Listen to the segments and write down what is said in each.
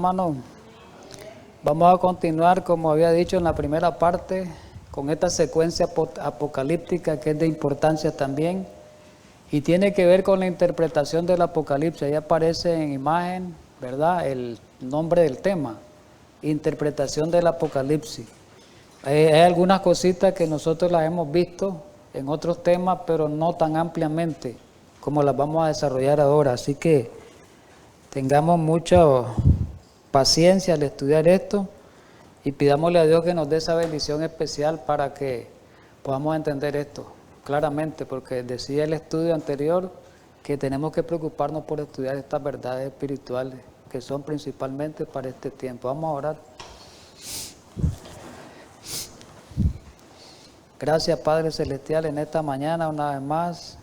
hermano, vamos a continuar, como había dicho en la primera parte, con esta secuencia apocalíptica que es de importancia también y tiene que ver con la interpretación del Apocalipsis. Ahí aparece en imagen, ¿verdad?, el nombre del tema, interpretación del Apocalipsis. Hay algunas cositas que nosotros las hemos visto en otros temas, pero no tan ampliamente como las vamos a desarrollar ahora. Así que tengamos mucha paciencia al estudiar esto y pidámosle a Dios que nos dé esa bendición especial para que podamos entender esto claramente, porque decía el estudio anterior que tenemos que preocuparnos por estudiar estas verdades espirituales que son principalmente para este tiempo. Vamos a orar. Gracias, Padre Celestial, en esta mañana una vez más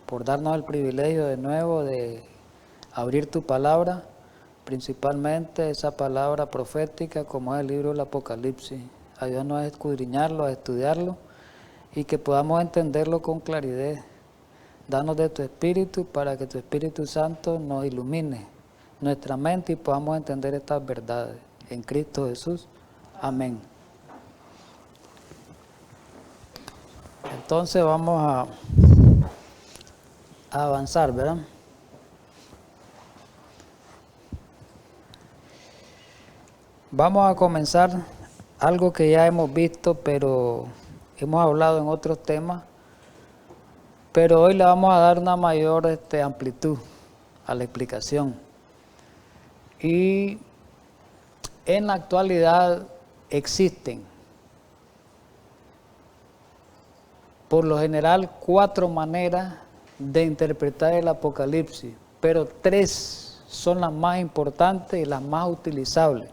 por darnos el privilegio de nuevo de abrir tu palabra, principalmente esa palabra profética como es el libro del Apocalipsis. Ayúdanos a escudriñarlo, a estudiarlo y que podamos entenderlo con claridad. Danos de tu Espíritu para que tu Espíritu Santo nos ilumine nuestra mente y podamos entender estas verdades. En Cristo Jesús. Amén. Entonces vamos a avanzar, ¿verdad? Vamos a comenzar algo que ya hemos visto, pero hemos hablado en otros temas, pero hoy le vamos a dar una mayor amplitud a la explicación. Y en la actualidad existen, por lo general, 4 maneras de interpretar el Apocalipsis, pero 3 son las más importantes y las más utilizables.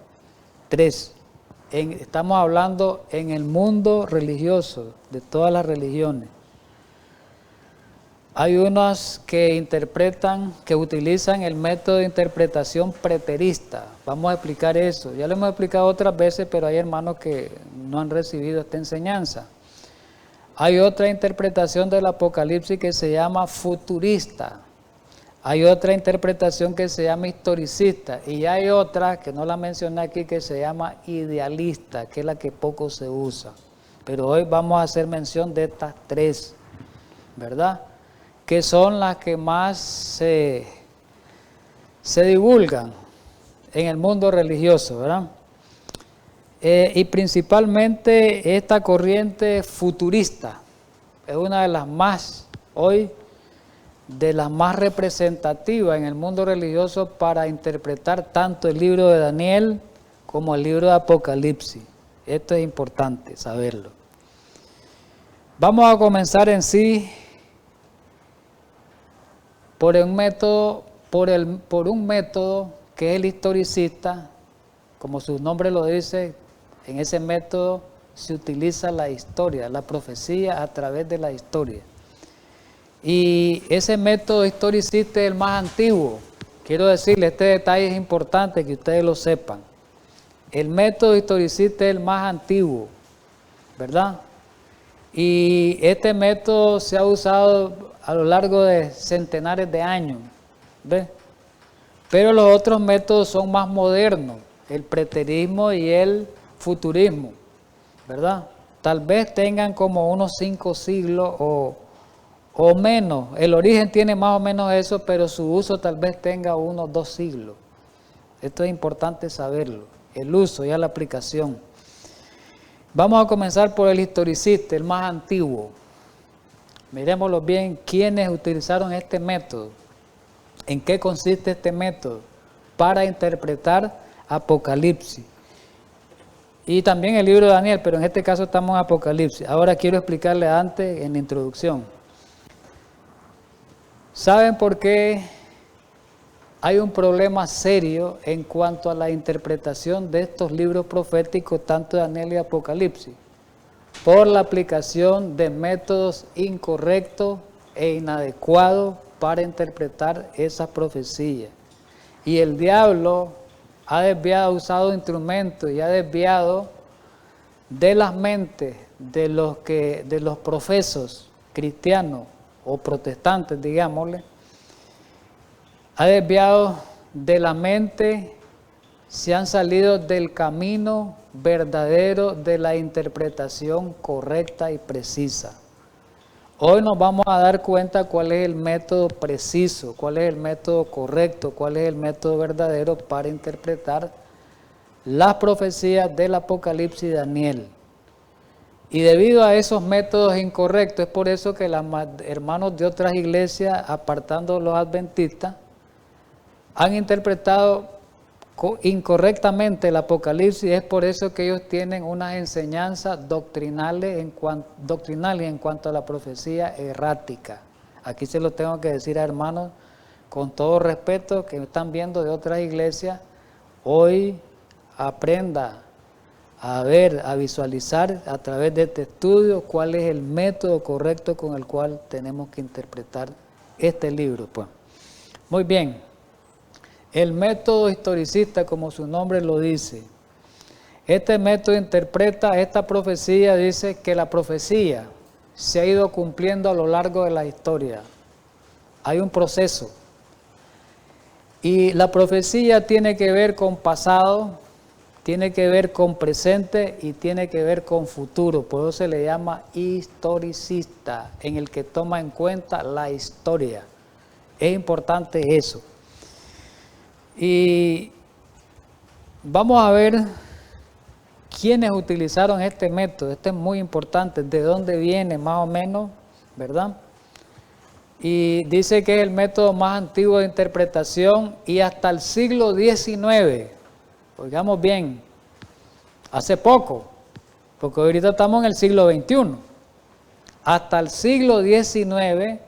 3. Estamos hablando en el mundo religioso, de todas las religiones. Hay unas que interpretan, que utilizan el método de interpretación preterista. Vamos a explicar eso. Ya lo hemos explicado otras veces, pero hay hermanos que no han recibido esta enseñanza. Hay otra interpretación del Apocalipsis que se llama futurista. Hay otra interpretación que se llama historicista. Y hay otra, que no la mencioné aquí, que se llama idealista, que es la que poco se usa. Pero hoy vamos a hacer mención de estas 3, ¿verdad?, que son las que más se divulgan en el mundo religioso, ¿verdad? Y principalmente esta corriente futurista es una de las más, hoy, de las más representativas en el mundo religioso para interpretar tanto el libro de Daniel como el libro de Apocalipsis. Esto es importante saberlo. Vamos a comenzar en sí por un método que es el historicista. Como su nombre lo dice, en ese método se utiliza la historia, la profecía a través de la historia. Y ese método historicista es el más antiguo. Quiero decirle, este detalle es importante que ustedes lo sepan. El método historicista es el más antiguo, ¿verdad? Y este método se ha usado a lo largo de centenares de años, ¿ves? Pero los otros métodos son más modernos, el preterismo y el futurismo, ¿verdad? Tal vez tengan como unos 5 siglos o menos. El origen tiene más o menos eso, pero su uso tal vez tenga unos 2 siglos. Esto es importante saberlo, el uso y la aplicación. Vamos a comenzar por el historicista, el más antiguo. Miremoslo bien, ¿quiénes utilizaron este método? ¿En qué consiste este método? Para interpretar Apocalipsis. Y también el libro de Daniel, pero en este caso estamos en Apocalipsis. Ahora quiero explicarle antes en la introducción. ¿Saben por qué hay un problema serio en cuanto a la interpretación de estos libros proféticos, tanto Daniel y Apocalipsis? Por la aplicación de métodos incorrectos e inadecuados para interpretar esas profecías. Y el diablo ha desviado, ha usado instrumentos y ha desviado de las mentes de los profesos cristianos o protestantes, digámosle, ha desviado de la mente se han salido del camino verdadero de la interpretación correcta y precisa. Hoy nos vamos a dar cuenta cuál es el método preciso, cuál es el método correcto, cuál es el método verdadero para interpretar las profecías del Apocalipsis de Daniel. Y debido a esos métodos incorrectos, es por eso que los hermanos de otras iglesias, apartando los adventistas, han interpretado incorrectamente el Apocalipsis. Es por eso que ellos tienen unas enseñanzas doctrinales en cuanto a la profecía errática. Aquí se lo tengo que decir a hermanos con todo respeto que están viendo de otras iglesias. Hoy aprenda a ver, a visualizar a través de este estudio cuál es el método correcto con el cual tenemos que interpretar este libro. Pues. Muy bien, el método historicista, como su nombre lo dice, este método interpreta esta profecía, dice que la profecía se ha ido cumpliendo a lo largo de la historia. Hay un proceso. Y la profecía tiene que ver con pasado, tiene que ver con presente y tiene que ver con futuro. Por eso se le llama historicista, en el que toma en cuenta la historia. Es importante eso. Y vamos a ver quiénes utilizaron este método. Este es muy importante, de dónde viene más o menos, ¿verdad? Y dice que es el método más antiguo de interpretación y hasta el siglo XIX. Oigamos bien, hace poco, porque ahorita estamos en el siglo XXI, hasta el siglo XIX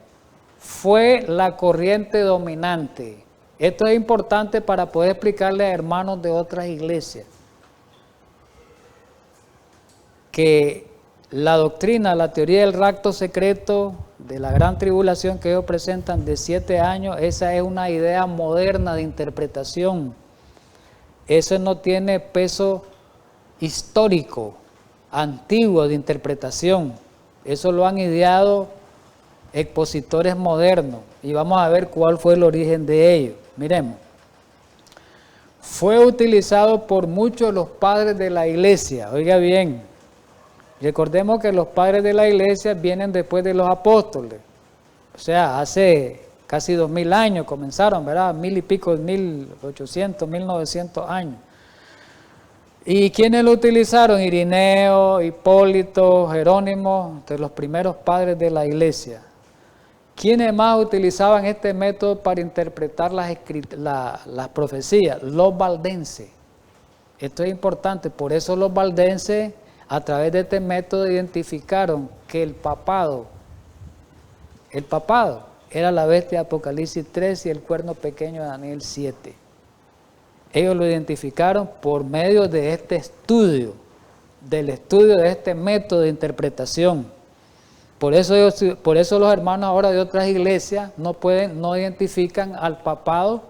fue la corriente dominante. Esto es importante para poder explicarle a hermanos de otras iglesias que la doctrina, la teoría del rapto secreto, de la gran tribulación que ellos presentan de 7 años, esa es una idea moderna de interpretación. Eso no tiene peso histórico, antiguo de interpretación. Eso lo han ideado expositores modernos y vamos a ver cuál fue el origen de ello. Miremos. Fue utilizado por muchos de los padres de la iglesia. Oiga bien, recordemos que los padres de la iglesia vienen después de los apóstoles. O sea, hace casi 2000 años comenzaron, ¿verdad? 1000 y pico, 1800, 1900 años. ¿Y quiénes lo utilizaron? Irineo, Hipólito, Jerónimo, de los primeros padres de la iglesia. ¿Quiénes más utilizaban este método para interpretar las profecías? Los valdenses. Esto es importante, por eso los valdenses, a través de este método, identificaron que el papado era la bestia de Apocalipsis 3 y el cuerno pequeño de Daniel 7. Ellos lo identificaron por medio de este estudio, del estudio de este método de interpretación. Por eso los hermanos ahora de otras iglesias no identifican al papado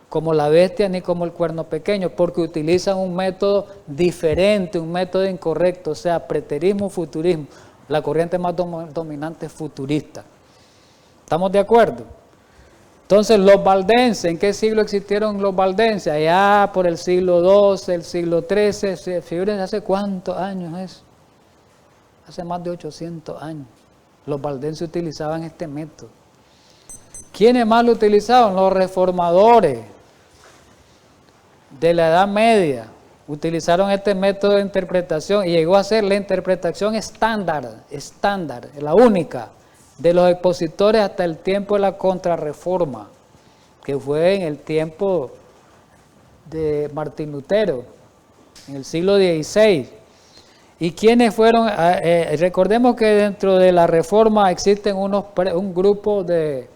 como la bestia ni como el cuerno pequeño, porque utilizan un método diferente, un método incorrecto, o sea, preterismo, futurismo. La corriente más dominante es futurista. ¿Estamos de acuerdo? Entonces, los valdenses, ¿en qué siglo existieron los valdenses? Allá por el siglo XII, el siglo XIII, fíjense hace cuántos años es. Hace más de 800 años. Los valdenses utilizaban este método. ¿Quiénes más lo utilizaban? Los reformadores de la Edad Media utilizaron este método de interpretación y llegó a ser la interpretación estándar, la única de los expositores hasta el tiempo de la Contrarreforma, que fue en el tiempo de Martín Lutero, en el siglo XVI. ¿Y quiénes fueron? Recordemos que dentro de la Reforma existen un grupo de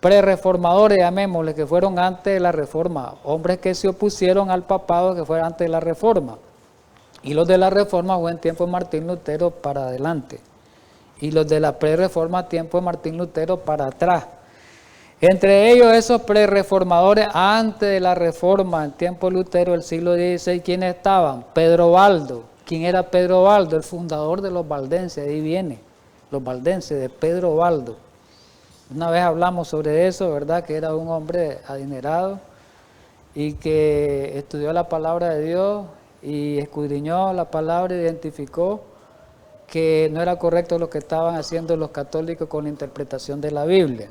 prereformadores, llamémosle, que fueron antes de la Reforma, hombres que se opusieron al papado que fue antes de la Reforma. Y los de la Reforma fue en tiempo de Martín Lutero para adelante. Y los de la pre-reforma tiempo de Martín Lutero para atrás. Entre ellos esos pre-reformadores antes de la reforma, en tiempo de Lutero, el siglo XVI, ¿quiénes estaban? Pedro Baldo. ¿Quién era Pedro Baldo? El fundador de los valdenses, ahí viene, los valdenses de Pedro Baldo. Una vez hablamos sobre eso, ¿verdad? Que era un hombre adinerado y que estudió la palabra de Dios y escudriñó la palabra, identificó que no era correcto lo que estaban haciendo los católicos con la interpretación de la Biblia.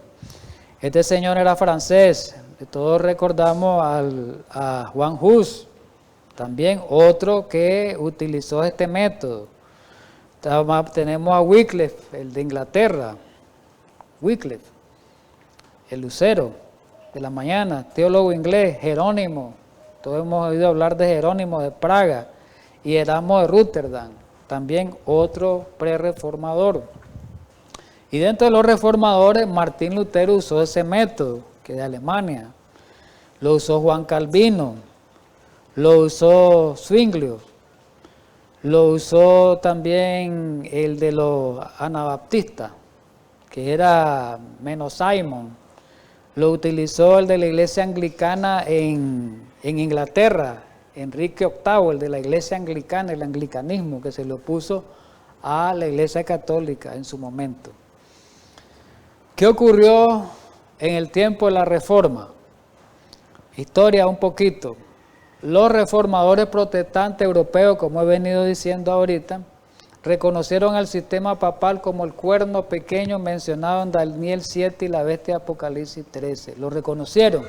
Este señor era francés, todos recordamos a Juan Hus, también otro que utilizó este método. Tenemos a Wycliffe, el de Inglaterra, Wycliffe, el lucero de la mañana, teólogo inglés, Jerónimo, todos hemos oído hablar de Jerónimo de Praga, y Erasmo de Rotterdam, también otro prerreformador. Y dentro de los reformadores, Martín Lutero usó ese método, que es de Alemania, lo usó Juan Calvino, lo usó Zwinglio, lo usó también el de los anabaptistas, que era Menno Simon, lo utilizó el de la iglesia anglicana en Inglaterra, Enrique VIII, el de la iglesia anglicana, el anglicanismo, que se lo puso a la iglesia católica en su momento. ¿Qué ocurrió en el tiempo de la Reforma? Historia un poquito. Los reformadores protestantes europeos, como he venido diciendo ahorita, reconocieron al sistema papal como el cuerno pequeño mencionado en Daniel 7 y la bestia de Apocalipsis 13. Lo reconocieron,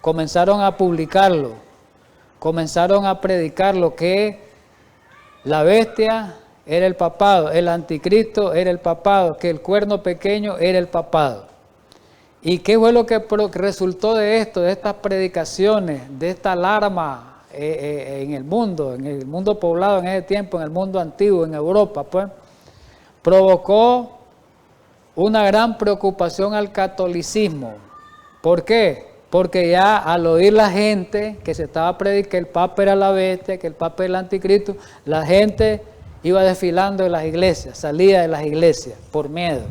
comenzaron a publicarlo, comenzaron a predicarlo, que la bestia era el papado, el anticristo era el papado, que el cuerno pequeño era el papado. ¿Y qué fue lo que resultó de esto, de estas predicaciones, de esta alarma en el mundo poblado en ese tiempo, en el mundo antiguo, en Europa? Pues provocó una gran preocupación al catolicismo. ¿Por qué? Porque ya al oír la gente que se estaba predicando que el Papa era la bestia, que el Papa era el anticristo, la gente iba desfilando de las iglesias, salía de las iglesias por miedo.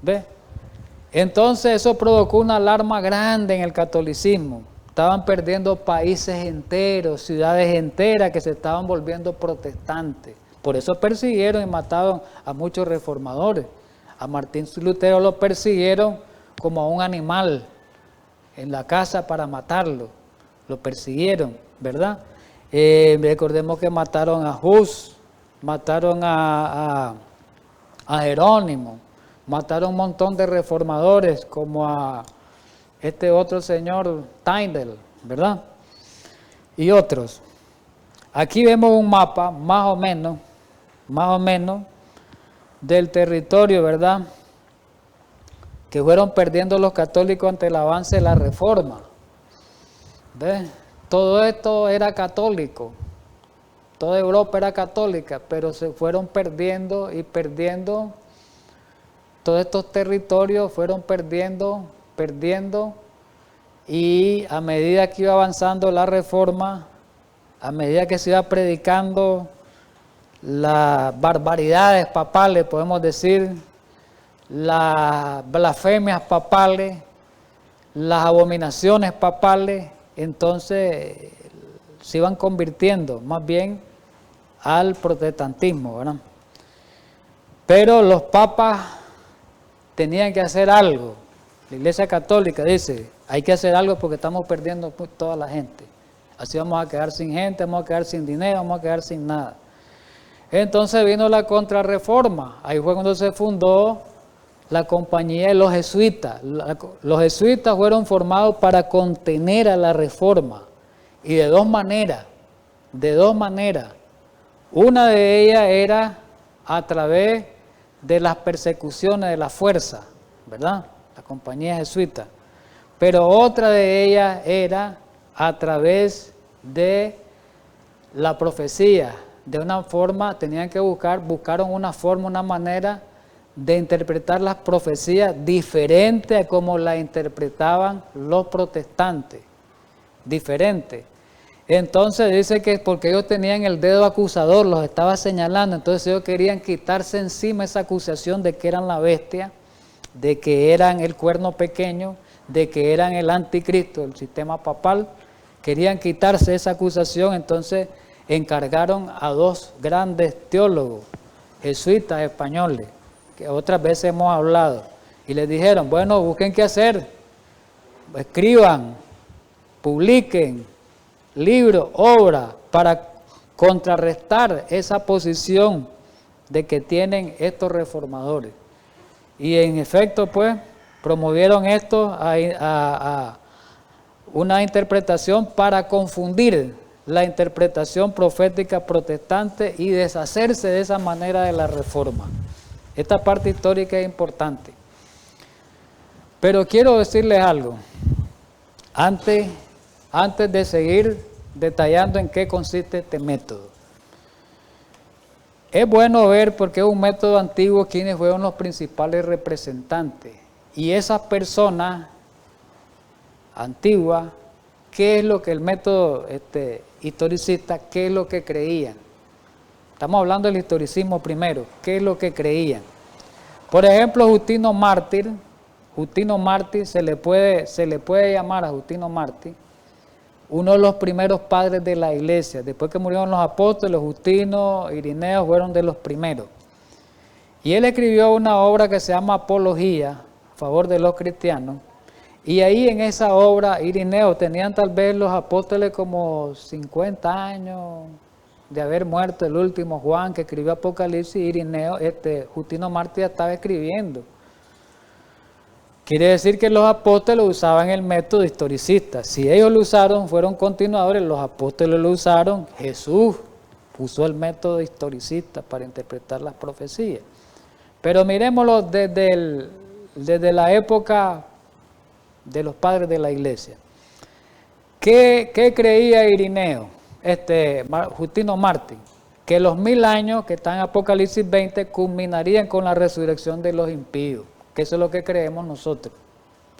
¿Ves? Entonces eso provocó una alarma grande en el catolicismo. Estaban perdiendo países enteros, ciudades enteras que se estaban volviendo protestantes. Por eso persiguieron y mataron a muchos reformadores. A Martín Lutero lo persiguieron como a un animal en la casa para matarlo. Lo persiguieron, ¿verdad? Recordemos que mataron a Hus, mataron a Jerónimo, mataron un montón de reformadores como a este otro señor Tyndale, ¿verdad? Y otros. Aquí vemos un mapa más o menos del territorio, ¿verdad?, que fueron perdiendo los católicos ante el avance de la Reforma. ¿Ves? Todo esto era católico, toda Europa era católica, pero se fueron perdiendo y perdiendo. Todos estos territorios fueron perdiendo, y a medida que iba avanzando la Reforma, a medida que se iba predicando las barbaridades papales, podemos decir, las blasfemias papales, las abominaciones papales, entonces se iban convirtiendo más bien al protestantismo, ¿verdad? Pero los papas tenían que hacer algo. La Iglesia Católica dice, hay que hacer algo porque estamos perdiendo toda la gente. Así vamos a quedar sin gente, vamos a quedar sin dinero, vamos a quedar sin nada. Entonces vino la Contrarreforma. Ahí fue cuando se fundó la compañía de los jesuitas. Los jesuitas fueron formados para contener a la Reforma. Y de dos maneras. Una de ellas era a través de las persecuciones de la fuerza, ¿verdad? La compañía jesuita. Pero otra de ellas era a través de la profecía. De una forma, buscaron una forma, una manera de interpretar las profecías diferente a como la interpretaban los protestantes. Diferente. Entonces dice que porque ellos tenían el dedo acusador, los estaba señalando, entonces ellos querían quitarse encima esa acusación de que eran la bestia, de que eran el cuerno pequeño, de que eran el anticristo, el sistema papal. Querían quitarse esa acusación, entonces encargaron a dos grandes teólogos, jesuitas españoles, que otras veces hemos hablado, y les dijeron, bueno, busquen qué hacer, escriban, publiquen libros, obras, para contrarrestar esa posición de que tienen estos reformadores. Y en efecto, pues, promovieron esto a una interpretación para confundir la interpretación profética protestante y deshacerse de esa manera de la reforma. Esta parte histórica es importante. Pero quiero decirles algo, antes de seguir detallando en qué consiste este método. Es bueno ver, porque es un método antiguo, quiénes fueron los principales representantes. Y esas personas antiguas, ¿qué es lo que el método historicista, qué es lo que creían? Estamos hablando del historicismo primero, ¿qué es lo que creían? Por ejemplo, Justino Mártir, se le puede llamar a Justino Mártir uno de los primeros padres de la iglesia. Después que murieron los apóstoles, Justino, Irineo fueron de los primeros. Y él escribió una obra que se llama Apología a favor de los cristianos. Y ahí en esa obra, Irineo, tenían tal vez los apóstoles como 50 años de haber muerto el último Juan que escribió Apocalipsis. Irineo, Justino Mártir estaba escribiendo. Quiere decir que los apóstoles usaban el método historicista. Si ellos lo usaron, fueron continuadores, los apóstoles lo usaron, Jesús usó el método historicista para interpretar las profecías. Pero miremoslo desde la época de los padres de la iglesia. ¿Qué creía Irineo, Justino Mártir? Que los 1000 años que están en Apocalipsis 20 culminarían con la resurrección de los impíos. Que eso es lo que creemos nosotros,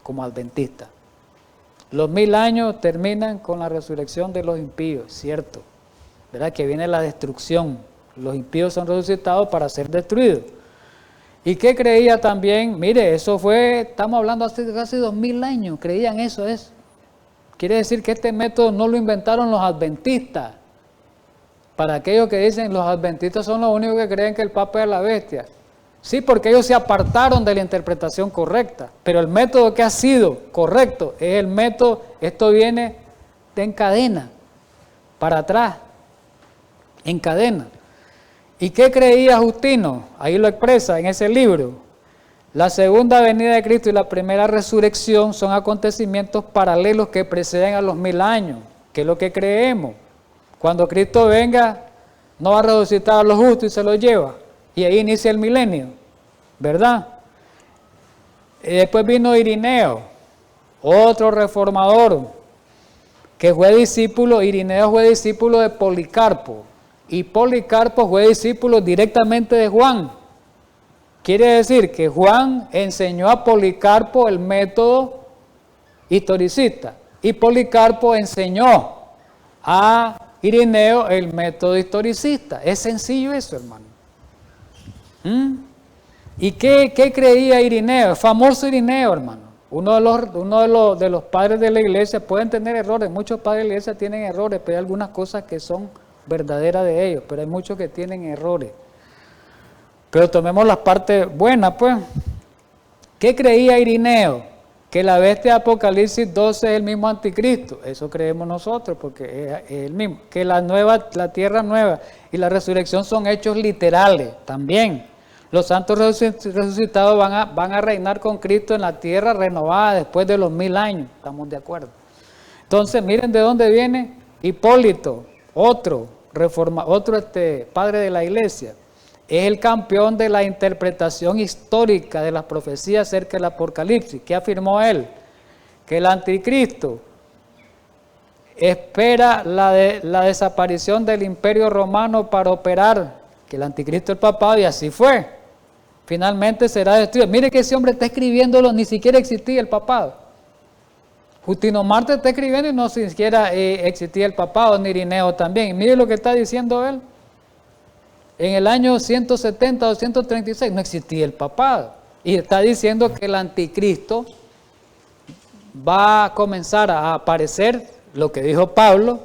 como adventistas. Los 1000 años terminan con la resurrección de los impíos, cierto, ¿verdad? Que viene la destrucción. Los impíos son resucitados para ser destruidos. ¿Y qué creía también? Mire, eso fue, estamos hablando hace casi 2000 años, creían eso es. Quiere decir que este método no lo inventaron los adventistas. Para aquellos que dicen los adventistas son los únicos que creen que el Papa es la bestia. Sí, porque ellos se apartaron de la interpretación correcta, pero el método que ha sido correcto es el método, esto viene en cadena, para atrás, en cadena. ¿Y qué creía Justino? Ahí lo expresa en ese libro. La segunda venida de Cristo y la primera resurrección son acontecimientos paralelos que preceden a los 1000 años, que es lo que creemos. Cuando Cristo venga, no va a resucitar a los justos y se los lleva. Y ahí inicia el milenio, ¿verdad? Y después vino Irineo, otro reformador, que fue discípulo. Irineo fue discípulo de Policarpo, y Policarpo fue discípulo directamente de Juan. Quiere decir que Juan enseñó a Policarpo el método historicista, y Policarpo enseñó a Irineo el método historicista. Es sencillo eso, hermano. ¿Y qué creía Irineo? El famoso Irineo, hermano. Uno de los padres de la iglesia. Pueden tener errores, muchos padres de la iglesia tienen errores, pero hay algunas cosas que son verdaderas de ellos, pero hay muchos que tienen errores. Pero tomemos las partes buenas, pues. ¿Qué creía Irineo? Que la bestia de Apocalipsis 12 es el mismo anticristo. Eso creemos nosotros, porque es el mismo. Que la tierra nueva y la resurrección son hechos literales también. Los santos resucitados van a reinar con Cristo en la tierra renovada después de los 1000 años. Estamos de acuerdo. Entonces, miren de dónde viene Hipólito, otro padre de la iglesia. Es el campeón de la interpretación histórica de las profecías acerca del Apocalipsis. ¿Qué afirmó él? Que el anticristo espera la desaparición del imperio romano para operar, que el anticristo es el papado, y así fue. Finalmente será destruido. Mire que ese hombre está escribiéndolo, ni siquiera existía el papado. Justino Mártir está escribiendo y no siquiera existía el papado, ni Irineo también. Y mire lo que está diciendo él. En el año 170 o 136 no existía el papado. Y está diciendo que el anticristo va a comenzar a aparecer, lo que dijo Pablo,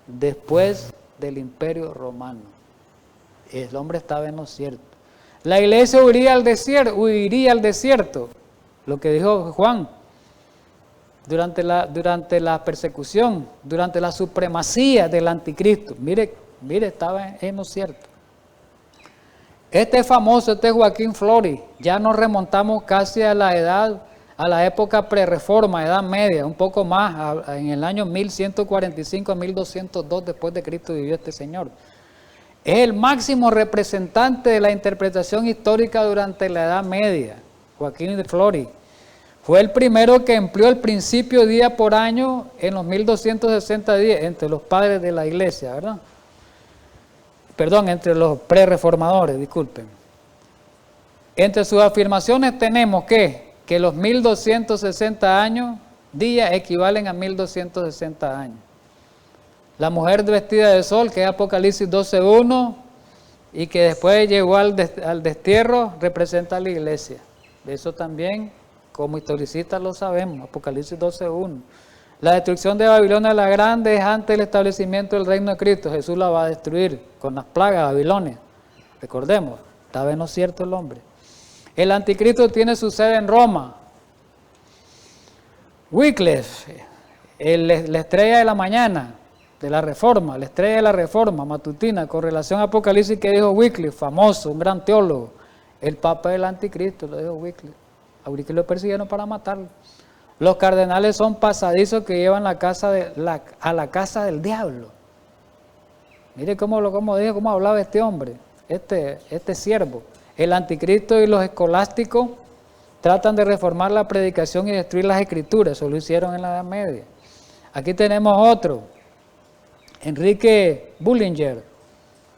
después del imperio romano. El hombre estaba en lo cierto. La iglesia huiría al desierto, lo que dijo Juan. durante la persecución, durante la supremacía del anticristo. Mire, estaba en lo cierto. Este es famoso, este es Joaquín Flores. Ya nos remontamos casi a la época prerreforma, Edad Media, un poco más, en el año 1145 a 1202 después de Cristo vivió este señor. Es el máximo representante de la interpretación histórica durante la Edad Media, Joaquín de Flores. Fue el primero que empleó el principio día por año en los 1260 días entre los padres de la iglesia, ¿verdad? Perdón, entre los prerreformadores, disculpen. Entre sus afirmaciones tenemos que los 1260 años, días equivalen a 1260 años. La mujer vestida de sol, que es Apocalipsis 12:1, y que después llegó al destierro, representa a la iglesia. Eso también, como historicistas lo sabemos, Apocalipsis 12:1. La destrucción de Babilonia la Grande es antes del establecimiento del reino de Cristo. Jesús la va a destruir con las plagas de Babilonia. Recordemos, estaba en lo cierto el hombre. El anticristo tiene su sede en Roma. Wycliffe, la estrella de la mañana, de la Reforma, la estrella de la Reforma matutina, con relación a Apocalipsis, que dijo Wycliffe, famoso, un gran teólogo, el papa del anticristo, lo dijo Wycliffe. A Wycliffe lo persiguieron para matarlo. Los cardenales son pasadizos que llevan a la casa del diablo. Mire cómo hablaba este hombre, este siervo. El anticristo y los escolásticos tratan de reformar la predicación y destruir las escrituras. Eso lo hicieron en la Edad Media. Aquí tenemos otro, Enrique Bullinger.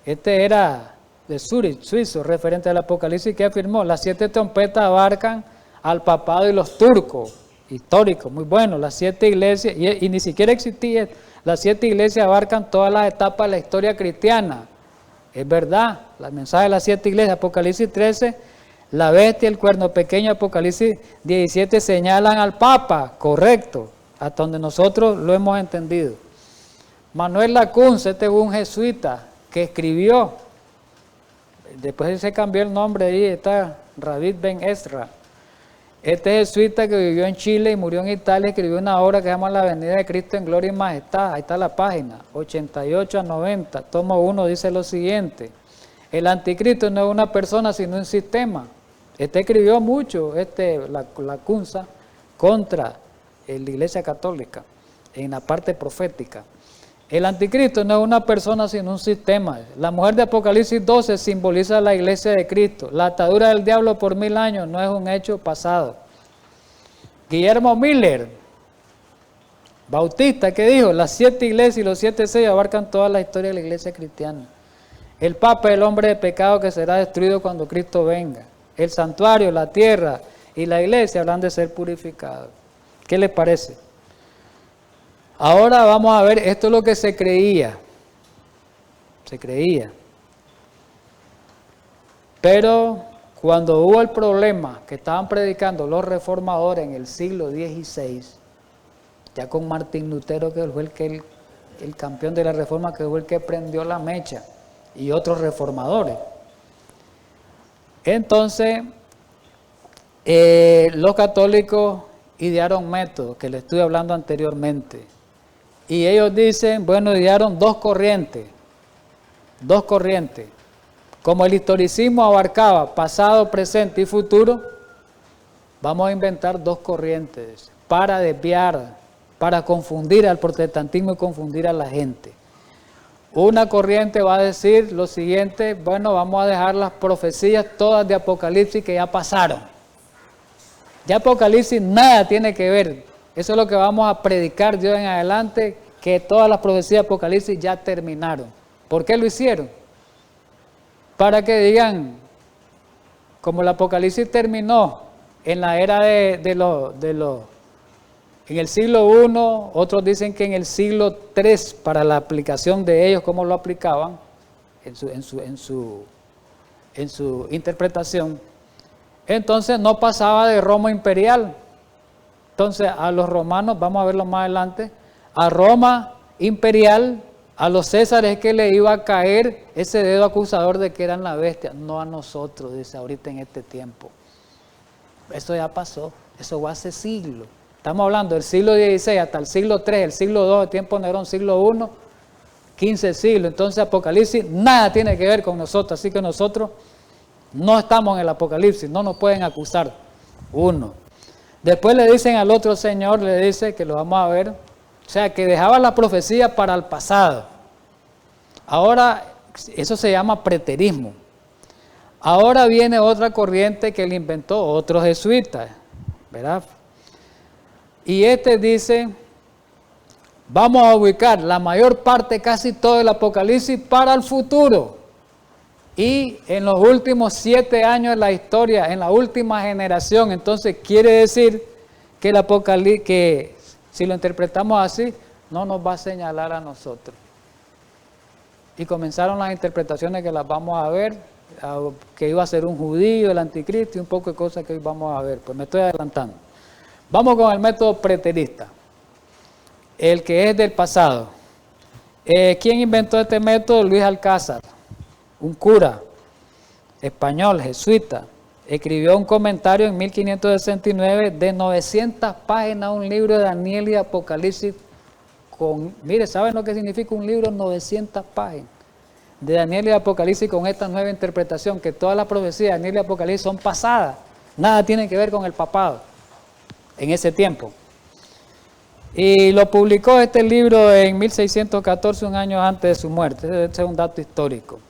Este era de Zurich, suizo, referente al Apocalipsis, que afirmó: las 7 trompetas abarcan al papado y los turcos. Histórico, muy bueno, las 7 iglesias, y ni siquiera existía, las 7 iglesias abarcan todas las etapas de la historia cristiana. Es verdad, el mensaje de las 7 iglesias, Apocalipsis 13, la bestia, el cuerno pequeño, Apocalipsis 17, señalan al Papa, correcto, hasta donde nosotros lo hemos entendido. Manuel Lacunza, este es un jesuita que escribió, después se cambió el nombre, ahí está David Ben Ezra. Este jesuita que vivió en Chile y murió en Italia, escribió una obra que se llama La venida de Cristo en gloria y majestad. Ahí está la página, 88 a 90, tomo 1, dice lo siguiente: el anticristo no es una persona, sino un sistema. Este escribió mucho, Lacunza, contra la Iglesia Católica, en la parte profética. El anticristo no es una persona, sino un sistema. La mujer de Apocalipsis 12 simboliza la iglesia de Cristo. La atadura del diablo por 1000 años no es un hecho pasado. Guillermo Miller, bautista, ¿qué dijo? Las 7 iglesias y los 7 sellos abarcan toda la historia de la iglesia cristiana. El Papa es el hombre de pecado que será destruido cuando Cristo venga. El santuario, la tierra y la iglesia hablan de ser purificados. ¿Qué les parece? Ahora vamos a ver, esto es lo que se creía. Se creía. Pero cuando hubo el problema que estaban predicando los reformadores en el siglo XVI, ya con Martín Lutero, que fue el campeón de la reforma, que fue el que prendió la mecha, y otros reformadores. Entonces, los católicos idearon métodos, que les estuve hablando anteriormente. Y ellos dicen, bueno, idearon dos corrientes. Como el historicismo abarcaba pasado, presente y futuro, vamos a inventar 2 corrientes para desviar, para confundir al protestantismo y confundir a la gente. Una corriente va a decir lo siguiente: bueno, vamos a dejar las profecías todas de Apocalipsis que ya pasaron. Ya Apocalipsis nada tiene que ver. Eso es lo que vamos a predicar Dios en adelante, que todas las profecías de Apocalipsis ya terminaron. ¿Por qué lo hicieron? Para que digan, como el Apocalipsis terminó en la era en el siglo I, otros dicen que en el siglo III, para la aplicación de ellos, cómo lo aplicaban en su interpretación. Entonces no pasaba de Roma imperial. Entonces a los romanos, vamos a verlo más adelante, a Roma imperial, a los Césares es que le iba a caer ese dedo acusador de que eran la bestia, no a nosotros, dice ahorita en este tiempo. Eso ya pasó, eso fue hace siglos. Estamos hablando del siglo XVI hasta el siglo III, el siglo II, el tiempo de Nerón, siglo I, 15 siglos. Entonces Apocalipsis nada tiene que ver con nosotros, así que nosotros no estamos en el Apocalipsis, no nos pueden acusar. Uno. Después le dicen al otro señor, le dice que lo vamos a ver, o sea, que dejaba la profecía para el pasado. Ahora, eso se llama preterismo. Ahora viene otra corriente que le inventó otro jesuita, ¿verdad? Y dice, vamos a ubicar la mayor parte, casi todo el Apocalipsis para el futuro. Y en los últimos 7 años de la historia, en la última generación, entonces quiere decir que el Apocalipsis, que si lo interpretamos así, no nos va a señalar a nosotros. Y comenzaron las interpretaciones que las vamos a ver, que iba a ser un judío, el anticristo y un poco de cosas que hoy vamos a ver. Pues me estoy adelantando. Vamos con el método preterista, el que es del pasado. ¿Quién inventó este método? Luis Alcázar, un cura español, jesuita. Escribió un comentario en 1569 de 900 páginas, un libro de Daniel y Apocalipsis. Mire, ¿saben lo que significa un libro? 900 páginas de Daniel y Apocalipsis con esta nueva interpretación, que todas las profecías de Daniel y Apocalipsis son pasadas, nada tiene que ver con el papado en ese tiempo. Y lo publicó este libro en 1614, un año antes de su muerte. Ese es un dato histórico.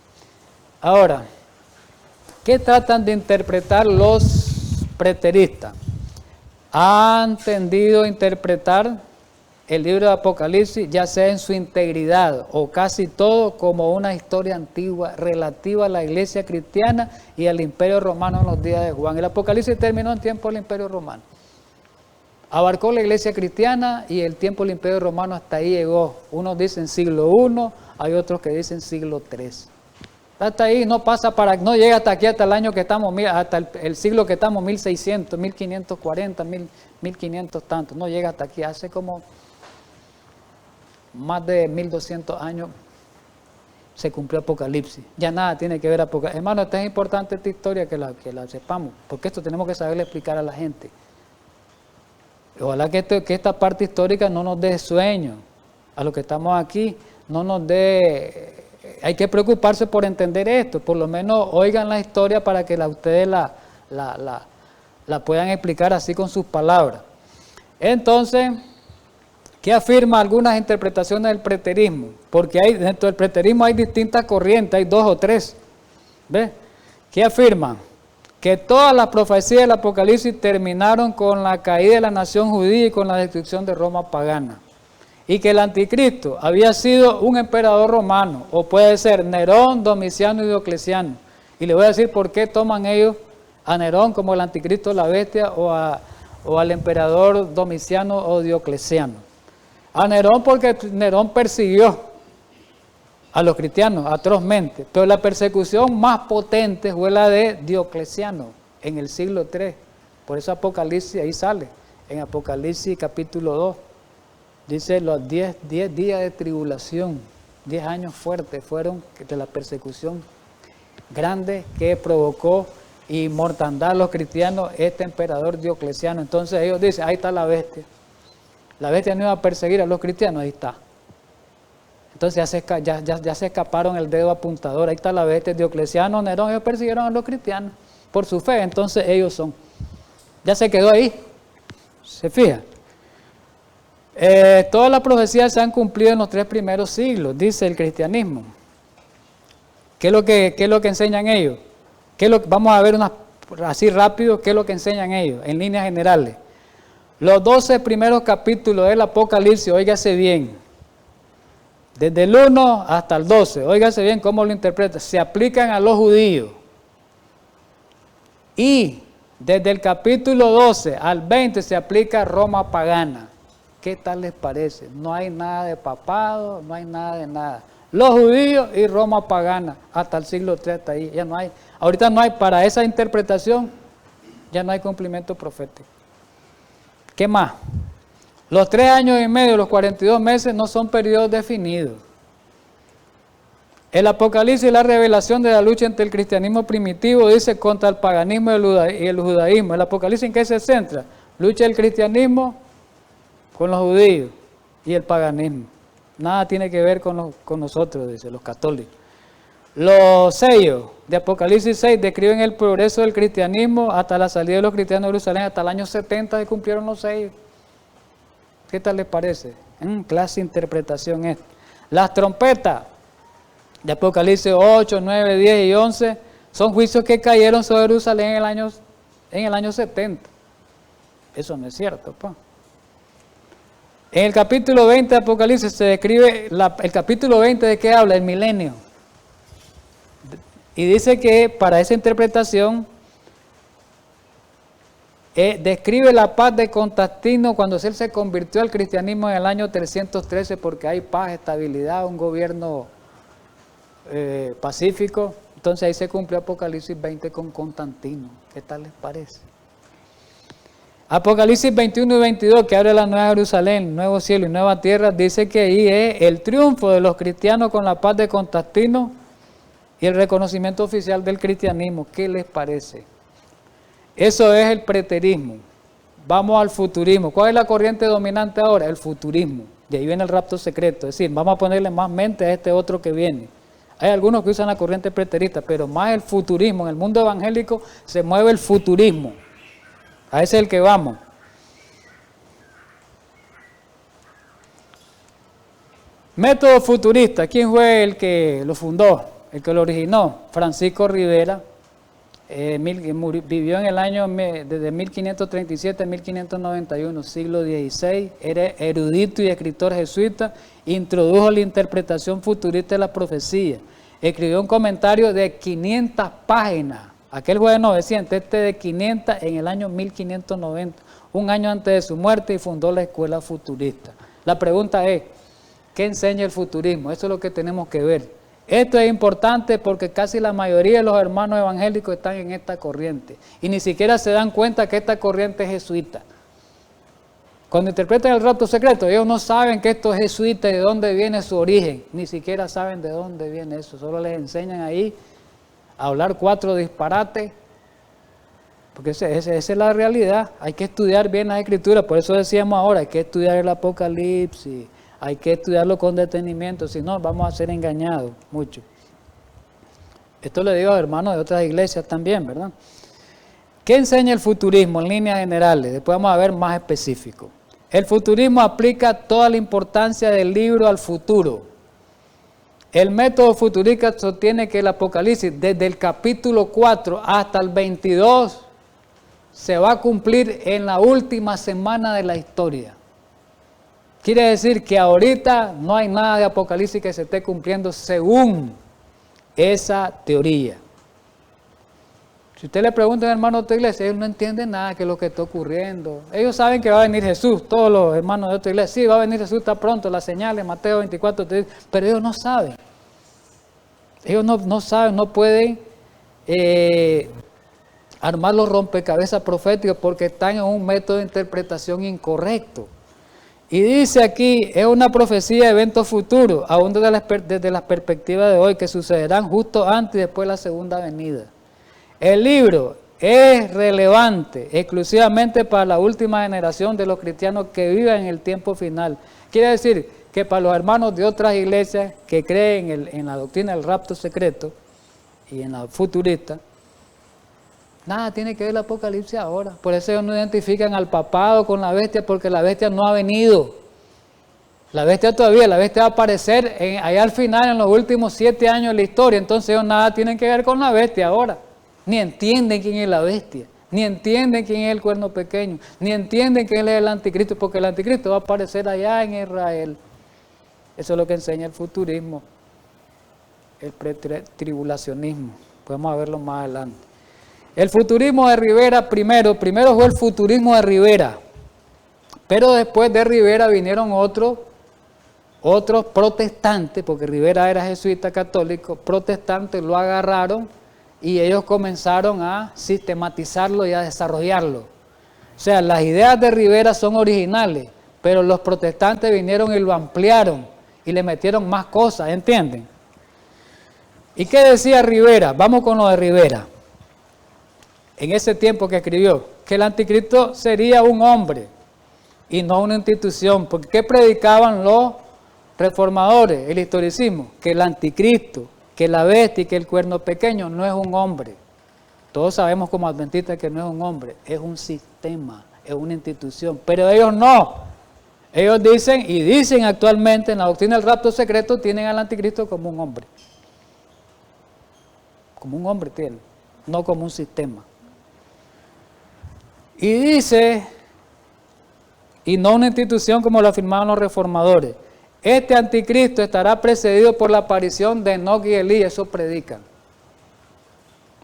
Ahora, ¿qué tratan de interpretar los preteristas? Han tendido a interpretar el libro de Apocalipsis, ya sea en su integridad o casi todo, como una historia antigua relativa a la iglesia cristiana y al imperio romano en los días de Juan. El Apocalipsis terminó en tiempo del imperio romano. Abarcó la iglesia cristiana y el tiempo del imperio romano hasta ahí llegó. Unos dicen siglo I, hay otros que dicen siglo III. Hasta ahí no pasa no llega hasta aquí, hasta el año que estamos, hasta el siglo que estamos, 1600, 1540, 1500 tantos. No llega hasta aquí, hace como más de 1200 años se cumplió Apocalipsis. Ya nada tiene que ver Apocalipsis. Hermano, es importante esta historia que la sepamos, porque esto tenemos que saberle explicar a la gente. Ojalá que esta parte histórica no nos dé sueño a los que estamos aquí, no nos dé... Hay que preocuparse por entender esto, por lo menos oigan la historia para que ustedes la puedan explicar así con sus palabras. Entonces, ¿qué afirma algunas interpretaciones del preterismo? Porque dentro del preterismo hay distintas corrientes, hay 2 o 3. ¿Ves? ¿Qué afirman? Que todas las profecías del Apocalipsis terminaron con la caída de la nación judía y con la destrucción de Roma pagana. Y que el anticristo había sido un emperador romano, o puede ser Nerón, Domiciano y Diocleciano. Y les voy a decir por qué toman ellos a Nerón como el anticristo, la bestia, o al emperador Domiciano o Diocleciano. A Nerón porque Nerón persiguió a los cristianos atrozmente, pero la persecución más potente fue la de Diocleciano en el siglo III. Por eso Apocalipsis ahí sale, en Apocalipsis capítulo 2. Dice los 10 días de tribulación, 10 años fuertes fueron de la persecución grande que provocó y mortandad a los cristianos este emperador Diocleciano. Entonces ellos dicen, ahí está la bestia. La bestia no iba a perseguir a los cristianos, ahí está. Entonces ya se escaparon el dedo apuntador, ahí está la bestia. Diocleciano, Nerón, ellos persiguieron a los cristianos por su fe, entonces ellos son. Ya se quedó ahí, se fija. Todas las profecías se han cumplido en los 3 primeros siglos, dice el cristianismo. ¿Qué es lo que enseñan ellos? Vamos a ver así rápido qué es lo que enseñan ellos, en líneas generales. Los 12 primeros capítulos del Apocalipsis, óigase bien, desde el 1 hasta el 12, óigase bien cómo lo interpreta, se aplican a los judíos. Y desde el capítulo 12 al 20 se aplica a Roma pagana. ¿Qué tal les parece? No hay nada de papado, no hay nada de nada. Los judíos y Roma pagana, hasta el siglo III, hasta ahí, ya no hay. Ahorita no hay, para esa interpretación, ya no hay cumplimiento profético. ¿Qué más? Los 3 años y medio, los 42 meses, no son periodos definidos. El Apocalipsis y la revelación de la lucha entre el cristianismo primitivo dice contra el paganismo y el judaísmo. ¿El Apocalipsis en qué se centra? Lucha del cristianismo con los judíos y el paganismo. Nada tiene que ver con nosotros, dice, los católicos. Los sellos de Apocalipsis 6 describen el progreso del cristianismo hasta la salida de los cristianos de Jerusalén. Hasta el año 70 se cumplieron los sellos. ¿Qué tal les parece? Clase de interpretación esta. Las trompetas de Apocalipsis 8, 9, 10 y 11 son juicios que cayeron sobre Jerusalén en el año 70. Eso no es cierto, pues. En el capítulo 20 de Apocalipsis se describe, el capítulo 20 ¿de qué habla? El milenio. Y dice que para esa interpretación describe la paz de Constantino cuando él se convirtió al cristianismo en el año 313 porque hay paz, estabilidad, un gobierno pacífico. Entonces ahí se cumplió Apocalipsis 20 con Constantino. ¿Qué tal les parece? Apocalipsis 21 y 22, que abre la Nueva Jerusalén, nuevo cielo y nueva tierra, dice que ahí es el triunfo de los cristianos con la paz de Constantino y el reconocimiento oficial del cristianismo. ¿Qué les parece? Eso es el preterismo. Vamos al futurismo. ¿Cuál es la corriente dominante ahora? El futurismo. De ahí viene el rapto secreto. Es decir, vamos a ponerle más mente a este otro que viene. Hay algunos que usan la corriente preterista, pero más el futurismo. En el mundo evangélico se mueve el futurismo. A ese es el que vamos. Método futurista. ¿Quién fue el que lo fundó? El que lo originó. Francisco Rivera. Vivió en el año desde 1537 a 1591, siglo XVI. Era erudito y escritor jesuita. Introdujo la interpretación futurista de la profecía. Escribió un comentario de 500 páginas. Aquel fue de 900, este de 500 en el año 1590, un año antes de su muerte, y fundó la escuela futurista. La pregunta es, ¿qué enseña el futurismo? Eso es lo que tenemos que ver. Esto es importante porque casi la mayoría de los hermanos evangélicos están en esta corriente y ni siquiera se dan cuenta que esta corriente es jesuita. Cuando interpretan el rapto secreto, ellos no saben que esto es jesuita y de dónde viene su origen, ni siquiera saben de dónde viene eso, solo les enseñan ahí a hablar 4 disparates, porque esa es la realidad. Hay que estudiar bien las escrituras, por eso decíamos ahora, hay que estudiar el Apocalipsis, hay que estudiarlo con detenimiento, si no vamos a ser engañados mucho. Esto le digo a hermanos de otras iglesias también, ¿verdad? ¿Qué enseña el futurismo en líneas generales? Después vamos a ver más específico. El futurismo aplica toda la importancia del libro al futuro. El método futurista sostiene que el Apocalipsis, desde el capítulo 4 hasta el 22, se va a cumplir en la última semana de la historia. Quiere decir que ahorita no hay nada de Apocalipsis que se esté cumpliendo según esa teoría. Si usted le pregunta a un hermano de otra iglesia, ellos no entienden nada de lo que está ocurriendo. Ellos saben que va a venir Jesús, todos los hermanos de otra iglesia, sí, va a venir Jesús, está pronto, las señales, Mateo 24, pero ellos no saben. Ellos no saben, no pueden armar los rompecabezas proféticos porque están en un método de interpretación incorrecto. Y dice aquí, es una profecía de eventos futuros, aún desde la perspectiva de hoy, que sucederán justo antes y después de la segunda venida. El libro es relevante exclusivamente para la última generación de los cristianos que viven en el tiempo final. Quiere decir que para los hermanos de otras iglesias que creen en la doctrina del rapto secreto y en la futurista, nada tiene que ver el Apocalipsis ahora. Por eso ellos no identifican al papado con la bestia, porque la bestia no ha venido. La bestia va a aparecer allá al final, en los últimos 7 años de la historia. Entonces ellos nada tienen que ver con la bestia ahora. Ni entienden quién es la bestia, ni entienden quién es el cuerno pequeño, ni entienden quién es el anticristo, porque el anticristo va a aparecer allá en Israel. Eso es lo que enseña el futurismo, el pretribulacionismo. Podemos verlo más adelante. El futurismo de Rivera primero fue el futurismo de Rivera, pero después de Rivera vinieron otros protestantes, porque Rivera era jesuita católico, protestantes lo agarraron y ellos comenzaron a sistematizarlo y a desarrollarlo. O sea, las ideas de Rivera son originales, pero los protestantes vinieron y lo ampliaron y le metieron más cosas, ¿entienden? ¿Y qué decía Rivera? Vamos con lo de Rivera. En ese tiempo que escribió, que el anticristo sería un hombre y no una institución. Porque ¿qué predicaban los reformadores, el historicismo? Que el anticristo, que la bestia y que el cuerno pequeño no es un hombre. Todos sabemos como adventistas que no es un hombre, es un sistema, es una institución. Pero ellos no. Ellos dicen, y dicen actualmente en la doctrina del rapto secreto, tienen al anticristo como un hombre. Como un hombre tienen, no como un sistema. Y dice, y no una institución como lo afirmaban los reformadores, este anticristo estará precedido por la aparición de Enoc y Elías, eso predican.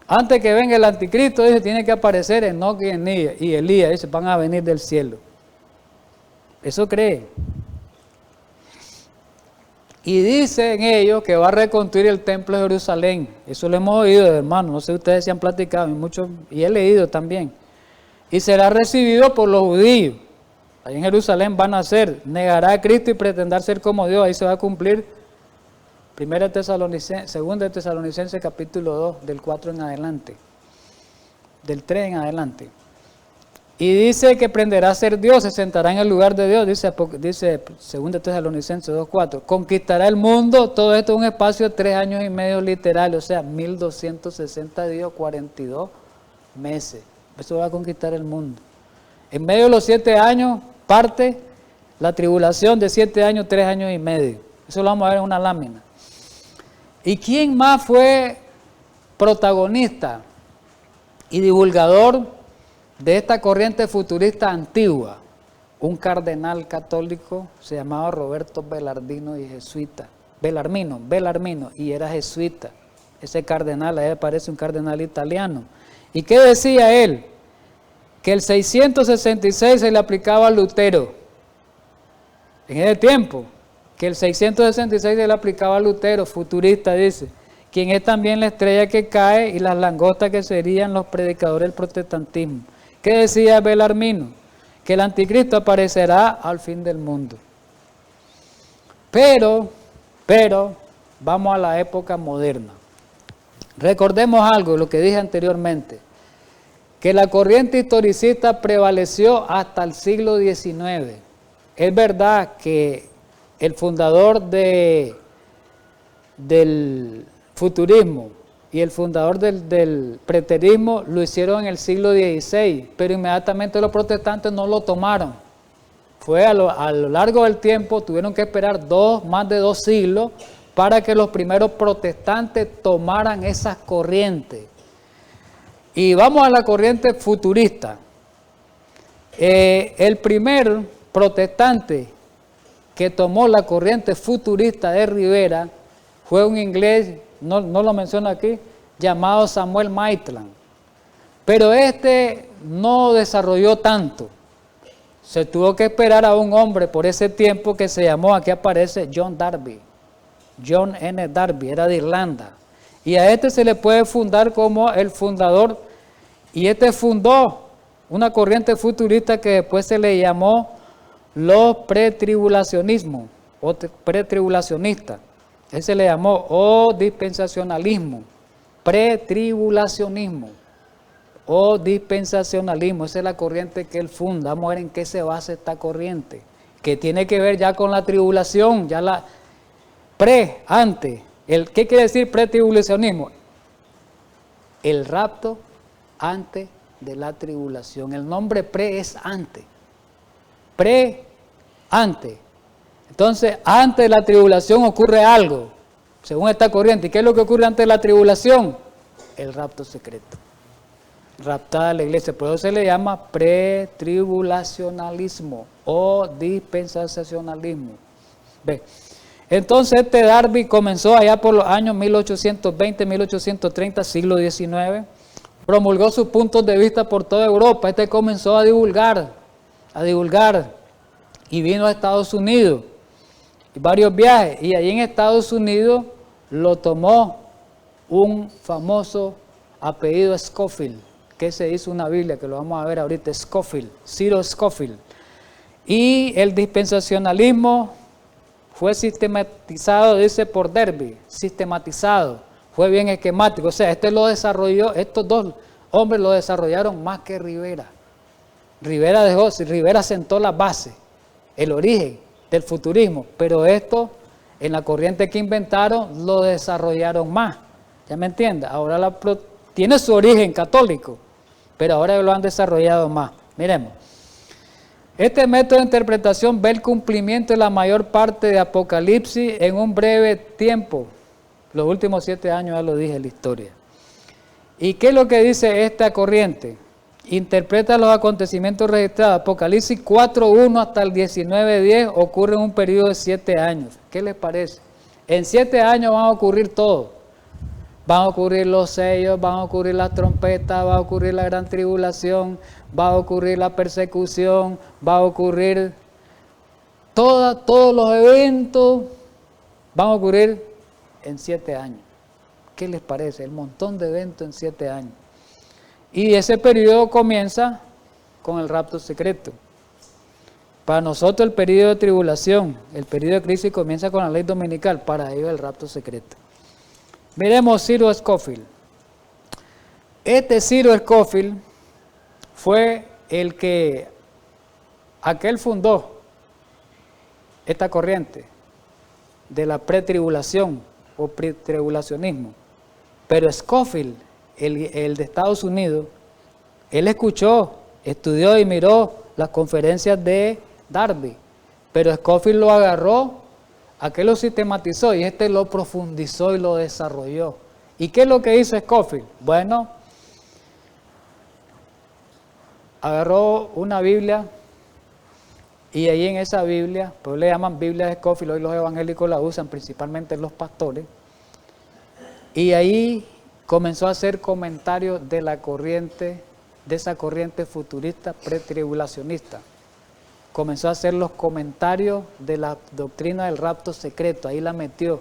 Antes que venga el anticristo, dice, tiene que aparecer Enoc y Elías, dice, van a venir del cielo. Eso cree. Y dicen ellos que va a reconstruir el templo de Jerusalén. Eso lo hemos oído, hermano, no sé ustedes si han platicado, y he leído también. Y será recibido por los judíos. Ahí en Jerusalén van a ser, negará a Cristo y pretenderá ser como Dios. Ahí se va a cumplir 2 Tesalonicenses capítulo 2, del 4 en adelante, del 3 en adelante. Y dice que aprenderá a ser Dios, se sentará en el lugar de Dios, dice 2 Tesalonicenses 2:4. Conquistará el mundo, todo esto en un espacio de 3 años y medio literal, o sea, 1260 días, 42 meses. Eso va a conquistar el mundo. En medio de los 7 años parte la tribulación de 7 años, 3 años y medio. Eso lo vamos a ver en una lámina. ¿Y quién más fue protagonista y divulgador de esta corriente futurista antigua? Un cardenal católico, se llamaba Roberto Belarmino y jesuita. Belarmino, y era jesuita. Ese cardenal, a él parece un cardenal italiano. ¿Y qué decía él? Que el 666 se le aplicaba a Lutero. En ese tiempo, que el 666 se le aplicaba a Lutero, futurista, dice, quien es también la estrella que cae y las langostas que serían los predicadores del protestantismo. ¿Qué decía Belarmino? Que el anticristo aparecerá al fin del mundo. Pero, vamos a la época moderna. Recordemos algo, lo que dije anteriormente, que la corriente historicista prevaleció hasta el siglo XIX. Es verdad que el fundador del futurismo y el fundador del preterismo lo hicieron en el siglo XVI, pero inmediatamente los protestantes no lo tomaron. Fue a lo largo del tiempo, tuvieron que esperar más de 2 siglos para que los primeros protestantes tomaran esas corrientes. Y vamos a la corriente futurista. El primer protestante que tomó la corriente futurista de Rivera fue un inglés, no lo menciono aquí, llamado Samuel Maitland. Pero este no desarrolló tanto. Se tuvo que esperar a un hombre por ese tiempo que se llamó, aquí aparece John Darby. John N. Darby, era de Irlanda. Y a este se le puede fundar como el fundador, y este fundó una corriente futurista que después se le llamó los pretribulacionismos, o pretribulacionistas. Él se le llamó o dispensacionalismo, pretribulacionismo o dispensacionalismo. Esa es la corriente que él funda. Vamos a ver en qué se basa esta corriente, que tiene que ver ya con la tribulación, ya la antes. ¿Qué quiere decir pretribulacionismo? El rapto antes de la tribulación. El nombre pre es antes. Antes. Entonces, antes de la tribulación ocurre algo, según esta corriente. ¿Y qué es lo que ocurre antes de la tribulación? El rapto secreto. Raptada la iglesia. Por eso se le llama pretribulacionalismo o dispensacionalismo. ¿Ve? Entonces, este Darby comenzó allá por los años 1820, 1830, siglo XIX. Promulgó sus puntos de vista por toda Europa. Este comenzó a divulgar. Y vino a Estados Unidos. Y varios viajes. Y allí en Estados Unidos lo tomó un famoso apellido Scofield, que se hizo una Biblia, que lo vamos a ver ahorita, Scofield, Cyril Scofield. Y el dispensacionalismo fue sistematizado, dice, por Darby, sistematizado, fue bien esquemático. O sea, lo desarrolló, estos dos hombres lo desarrollaron más que Rivera. Rivera sentó la base, el origen del futurismo, pero esto en la corriente que inventaron lo desarrollaron más, ¿ya me entiendes? Ahora tiene su origen católico, pero ahora lo han desarrollado más. Miremos, este método de interpretación ve el cumplimiento de la mayor parte de Apocalipsis en un breve tiempo. Los últimos 7 años ya lo dije en la historia. ¿Y qué es lo que dice esta corriente? Interpreta los acontecimientos registrados. Apocalipsis 4:1 hasta el 19:10 ocurre en un periodo de 7 años. ¿Qué les parece? En 7 años van a ocurrir todo. Van a ocurrir los sellos, van a ocurrir las trompetas, va a ocurrir la gran tribulación, va a ocurrir la persecución, va a ocurrir todos los eventos, van a ocurrir en 7 años. ¿Qué les parece? El montón de eventos en 7 años. Y ese periodo comienza con el rapto secreto. Para nosotros el periodo de tribulación, el periodo de crisis comienza con la ley dominical, para ellos el rapto secreto. Miremos Ciro Scofield. Este Ciro Scofield fue aquel fundó esta corriente de la pretribulación o pretribulacionismo. Pero Scofield, el de Estados Unidos, él escuchó, estudió y miró las conferencias de Darby, pero Scofield lo agarró, aquel lo sistematizó y este lo profundizó y lo desarrolló. ¿Y qué es lo que hizo Scofield? Bueno, agarró una Biblia y ahí en esa Biblia, pues le llaman Biblia de Scofield, hoy los evangélicos la usan, principalmente los pastores, y ahí comenzó a hacer comentarios de la corriente, de esa corriente futurista pretribulacionista. Comenzó a hacer los comentarios de la doctrina del rapto secreto, ahí la metió.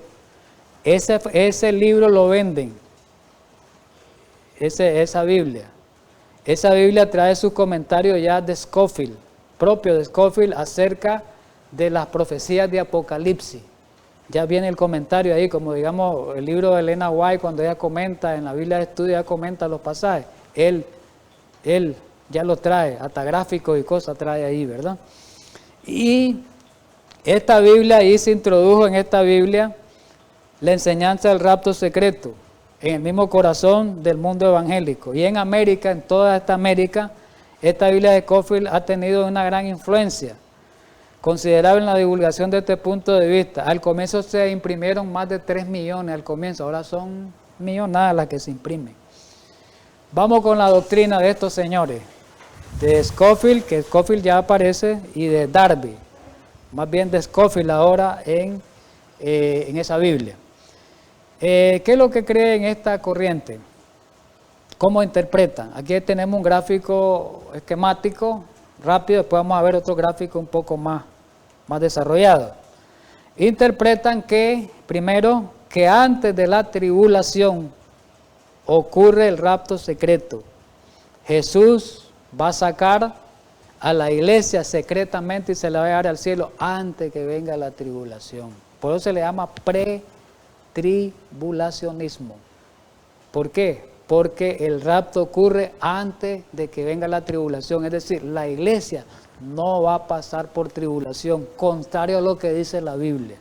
Ese libro lo venden, esa Biblia. Esa Biblia trae sus comentarios ya de Scofield, propio de Scofield, acerca de las profecías de Apocalipsis. Ya viene el comentario ahí, como digamos el libro de Elena White, cuando ella comenta, en la Biblia de estudio, ella comenta los pasajes. Él ya lo trae, hasta gráficos y cosas trae ahí, ¿verdad? Y esta Biblia, ahí se introdujo en esta Biblia la enseñanza del rapto secreto, en el mismo corazón del mundo evangélico. Y en América, en toda esta América, esta Biblia de Scofield ha tenido una gran influencia considerable en la divulgación de este punto de vista. Al comienzo se imprimieron más de 3 millones, al comienzo, ahora son millonadas las que se imprimen. Vamos con la doctrina de estos señores, de Scofield, que Scofield ya aparece, y de Darby, más bien de Scofield ahora en esa Biblia. ¿Qué es lo que cree en esta corriente? ¿Cómo interpretan? Aquí tenemos un gráfico esquemático rápido, después vamos a ver otro gráfico un poco más desarrollado. Interpretan que, primero, que antes de la tribulación ocurre el rapto secreto. Jesús va a sacar a la iglesia secretamente y se la va a llevar al cielo antes que venga la tribulación. Por eso se le llama pretribulacionismo. ¿Por qué? Porque el rapto ocurre antes de que venga la tribulación. Es decir, la iglesia no va a pasar por tribulación, contrario a lo que dice la Biblia.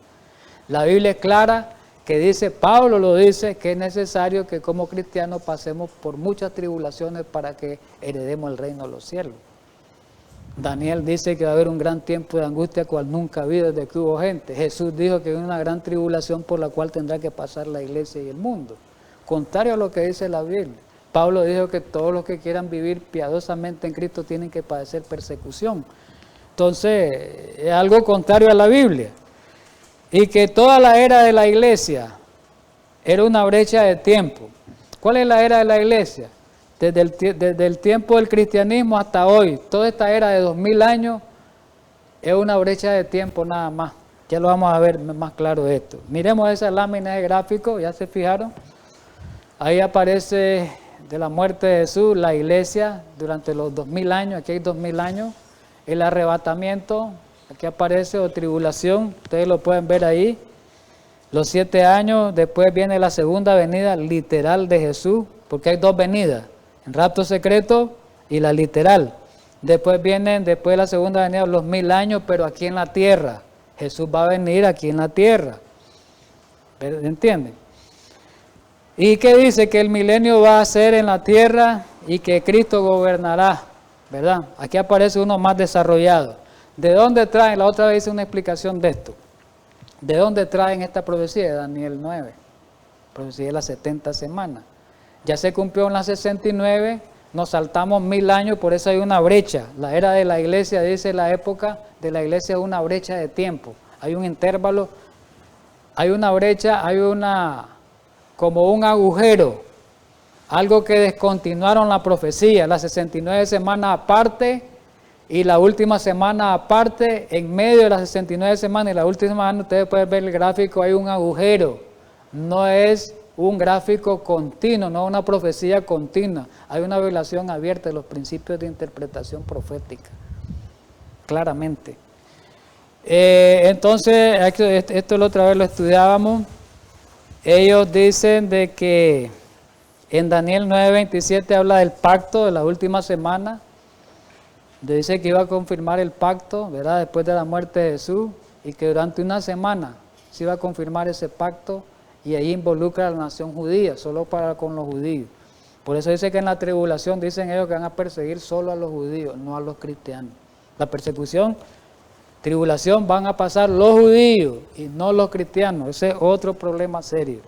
La Biblia es clara, que dice, Pablo lo dice, que es necesario que como cristianos pasemos por muchas tribulaciones para que heredemos el reino de los cielos. Daniel dice que va a haber un gran tiempo de angustia cual nunca ha habido desde que hubo gente. Jesús dijo que hay una gran tribulación por la cual tendrá que pasar la iglesia y el mundo. Contrario a lo que dice la Biblia. Pablo dijo que todos los que quieran vivir piadosamente en Cristo tienen que padecer persecución. Entonces, es algo contrario a la Biblia. Y que toda la era de la iglesia era una brecha de tiempo. ¿Cuál es la era de la iglesia? Desde el tiempo del cristianismo hasta hoy, toda esta era de 2000 años es una brecha de tiempo nada más. Ya lo vamos a ver más claro esto. Miremos esa lámina de gráfico, ya se fijaron. Ahí aparece de la muerte de Jesús, la iglesia durante los 2000 años, aquí hay 2000 años, el arrebatamiento, aquí aparece, o tribulación, ustedes lo pueden ver ahí, los 7 años, después viene la segunda venida literal de Jesús, porque hay 2 venidas, el rapto secreto y la literal. Después vienen, después de la segunda venida, los 1000 años, pero aquí en la tierra. Jesús va a venir aquí en la tierra. ¿Entienden? ¿Y qué dice? Que el milenio va a ser en la tierra y que Cristo gobernará, ¿verdad? Aquí aparece uno más desarrollado. ¿De dónde traen? La otra vez hice una explicación de esto. ¿De dónde traen esta profecía? De Daniel 9. Profecía de las 70 semanas. Ya se cumplió en las 69, nos saltamos 1000 años, por eso hay una brecha. La era de la iglesia, dice la época de la iglesia, es una brecha de tiempo. Hay un intervalo, hay una brecha, hay como un agujero, algo que descontinuaron la profecía, las 69 semanas aparte y la última semana aparte. En medio de las 69 semanas y la última semana, ustedes pueden ver el gráfico, hay un agujero, no es un gráfico continuo, no una profecía continua, hay una violación abierta de los principios de interpretación profética, claramente. Entonces, esto la otra vez lo estudiábamos. Ellos dicen de que en Daniel 9:27 habla del pacto de la última semana. Dice que iba a confirmar el pacto, ¿verdad? Después de la muerte de Jesús, y que durante una semana se iba a confirmar ese pacto, y ahí involucra a la nación judía, solo para con los judíos. Por eso dice que en la tribulación dicen ellos que van a perseguir solo a los judíos, no a los cristianos. La persecución, tribulación van a pasar los judíos y no los cristianos. Ese es otro problema serio.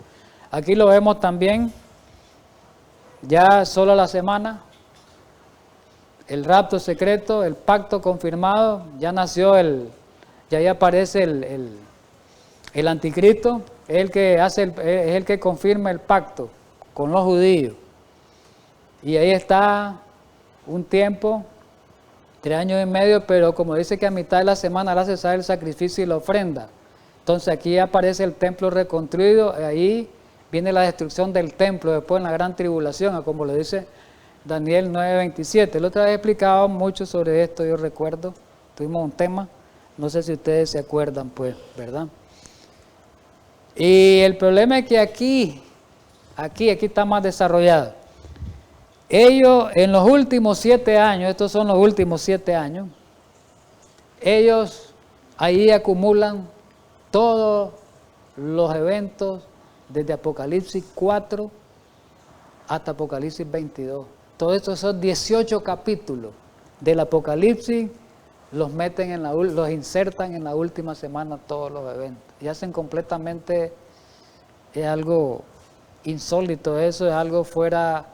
Aquí lo vemos también, ya solo la semana, el rapto secreto, el pacto confirmado, ya nació ya ahí aparece el anticristo, es el que confirma el pacto con los judíos. Y ahí está un tiempo, 3 años y medio, pero como dice que a mitad de la semana hará cesar el sacrificio y la ofrenda. Entonces aquí aparece el templo reconstruido, ahí viene la destrucción del templo después en la gran tribulación, como lo dice Daniel 9:27. La otra vez explicaba mucho sobre esto, yo recuerdo, tuvimos un tema, no sé si ustedes se acuerdan, pues, ¿verdad? Y el problema es que aquí está más desarrollado. Ellos en los últimos 7 años, estos son los últimos 7 años, ellos ahí acumulan todos los eventos desde Apocalipsis 4 hasta Apocalipsis 22. Todos estos son 18 capítulos del Apocalipsis, los insertan en la última semana todos los eventos. Y hacen completamente, es algo insólito eso, es algo fuera,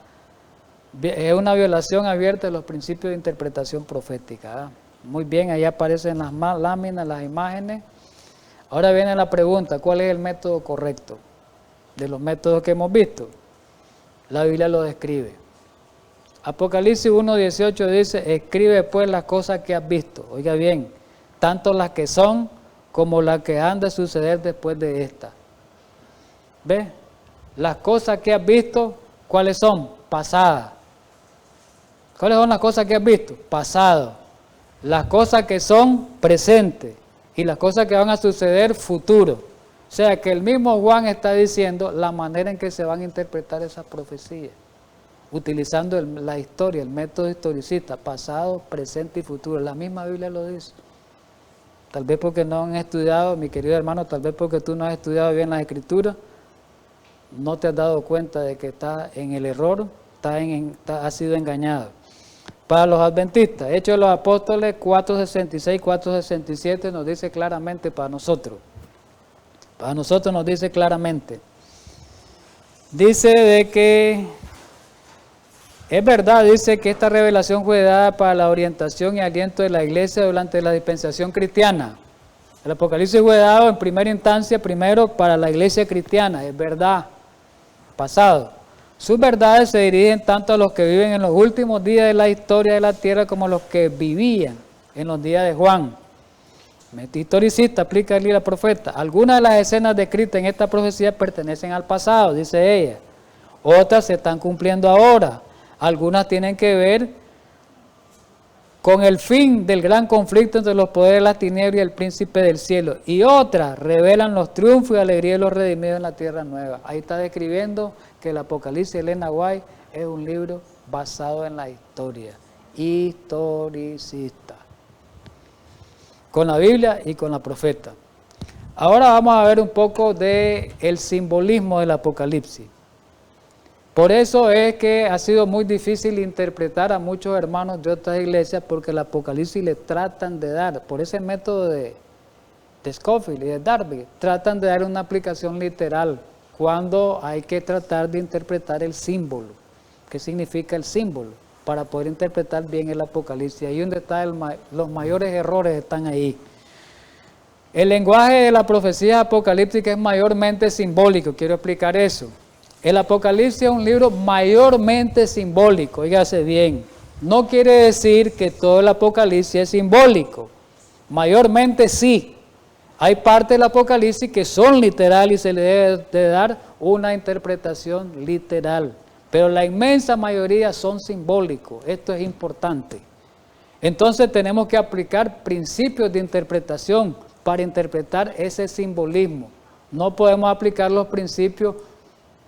es una violación abierta de los principios de interpretación profética. Muy bien, ahí aparecen las láminas, las imágenes. Ahora viene la pregunta, ¿cuál es el método correcto? De los métodos que hemos visto, la Biblia lo describe. Apocalipsis 1:18 dice, escribe pues las cosas que has visto. Oiga bien, tanto las que son como las que han de suceder después de esta. ¿Ves? Las cosas que has visto, ¿cuáles son? Pasadas. ¿Cuáles son las cosas que has visto? Pasado. Las cosas que son presentes y las cosas que van a suceder futuro. O sea que el mismo Juan está diciendo la manera en que se van a interpretar esas profecías, utilizando la historia, el método historicista, pasado, presente y futuro. La misma Biblia lo dice. Tal vez porque no han estudiado, mi querido hermano, tal vez porque tú no has estudiado bien las Escrituras, no te has dado cuenta de que estás en el error, has sido engañado. Para los adventistas, Hechos de los Apóstoles 4:66, 4:67 nos dice claramente para nosotros. Para nosotros nos dice claramente. Dice de que es verdad, dice que esta revelación fue dada para la orientación y aliento de la iglesia durante la dispensación cristiana. El Apocalipsis fue dado en primera instancia, primero para la iglesia cristiana, es verdad, pasado. Sus verdades se dirigen tanto a los que viven en los últimos días de la historia de la tierra como a los que vivían en los días de Juan. Historicista, aplica el libro del profeta. Algunas de las escenas descritas en esta profecía pertenecen al pasado, dice ella. Otras se están cumpliendo ahora. Algunas tienen que ver con el fin del gran conflicto entre los poderes de las tinieblas y el príncipe del cielo. Y otras revelan los triunfos y alegría de los redimidos en la tierra nueva. Ahí está describiendo que el Apocalipsis de Elena White es un libro basado en la historia. historicista. Con la Biblia y con la profeta. Ahora vamos a ver un poco del simbolismo del Apocalipsis. Por eso es que ha sido muy difícil interpretar a muchos hermanos de otras iglesias, porque el Apocalipsis le tratan de dar, por ese método de Scofield y de Darby, tratan de dar una aplicación literal cuando hay que tratar de interpretar el símbolo. ¿Qué significa el símbolo? Para poder interpretar bien el Apocalipsis. Ahí donde están los mayores errores están ahí. El lenguaje de la profecía apocalíptica es mayormente simbólico, quiero explicar eso. El Apocalipsis es un libro mayormente simbólico, oígase bien. No quiere decir que todo el Apocalipsis es simbólico, mayormente sí. Hay partes del Apocalipsis que son literales y se le debe de dar una interpretación literal, pero la inmensa mayoría son simbólicos, esto es importante. Entonces tenemos que aplicar principios de interpretación para interpretar ese simbolismo. No podemos aplicar los principios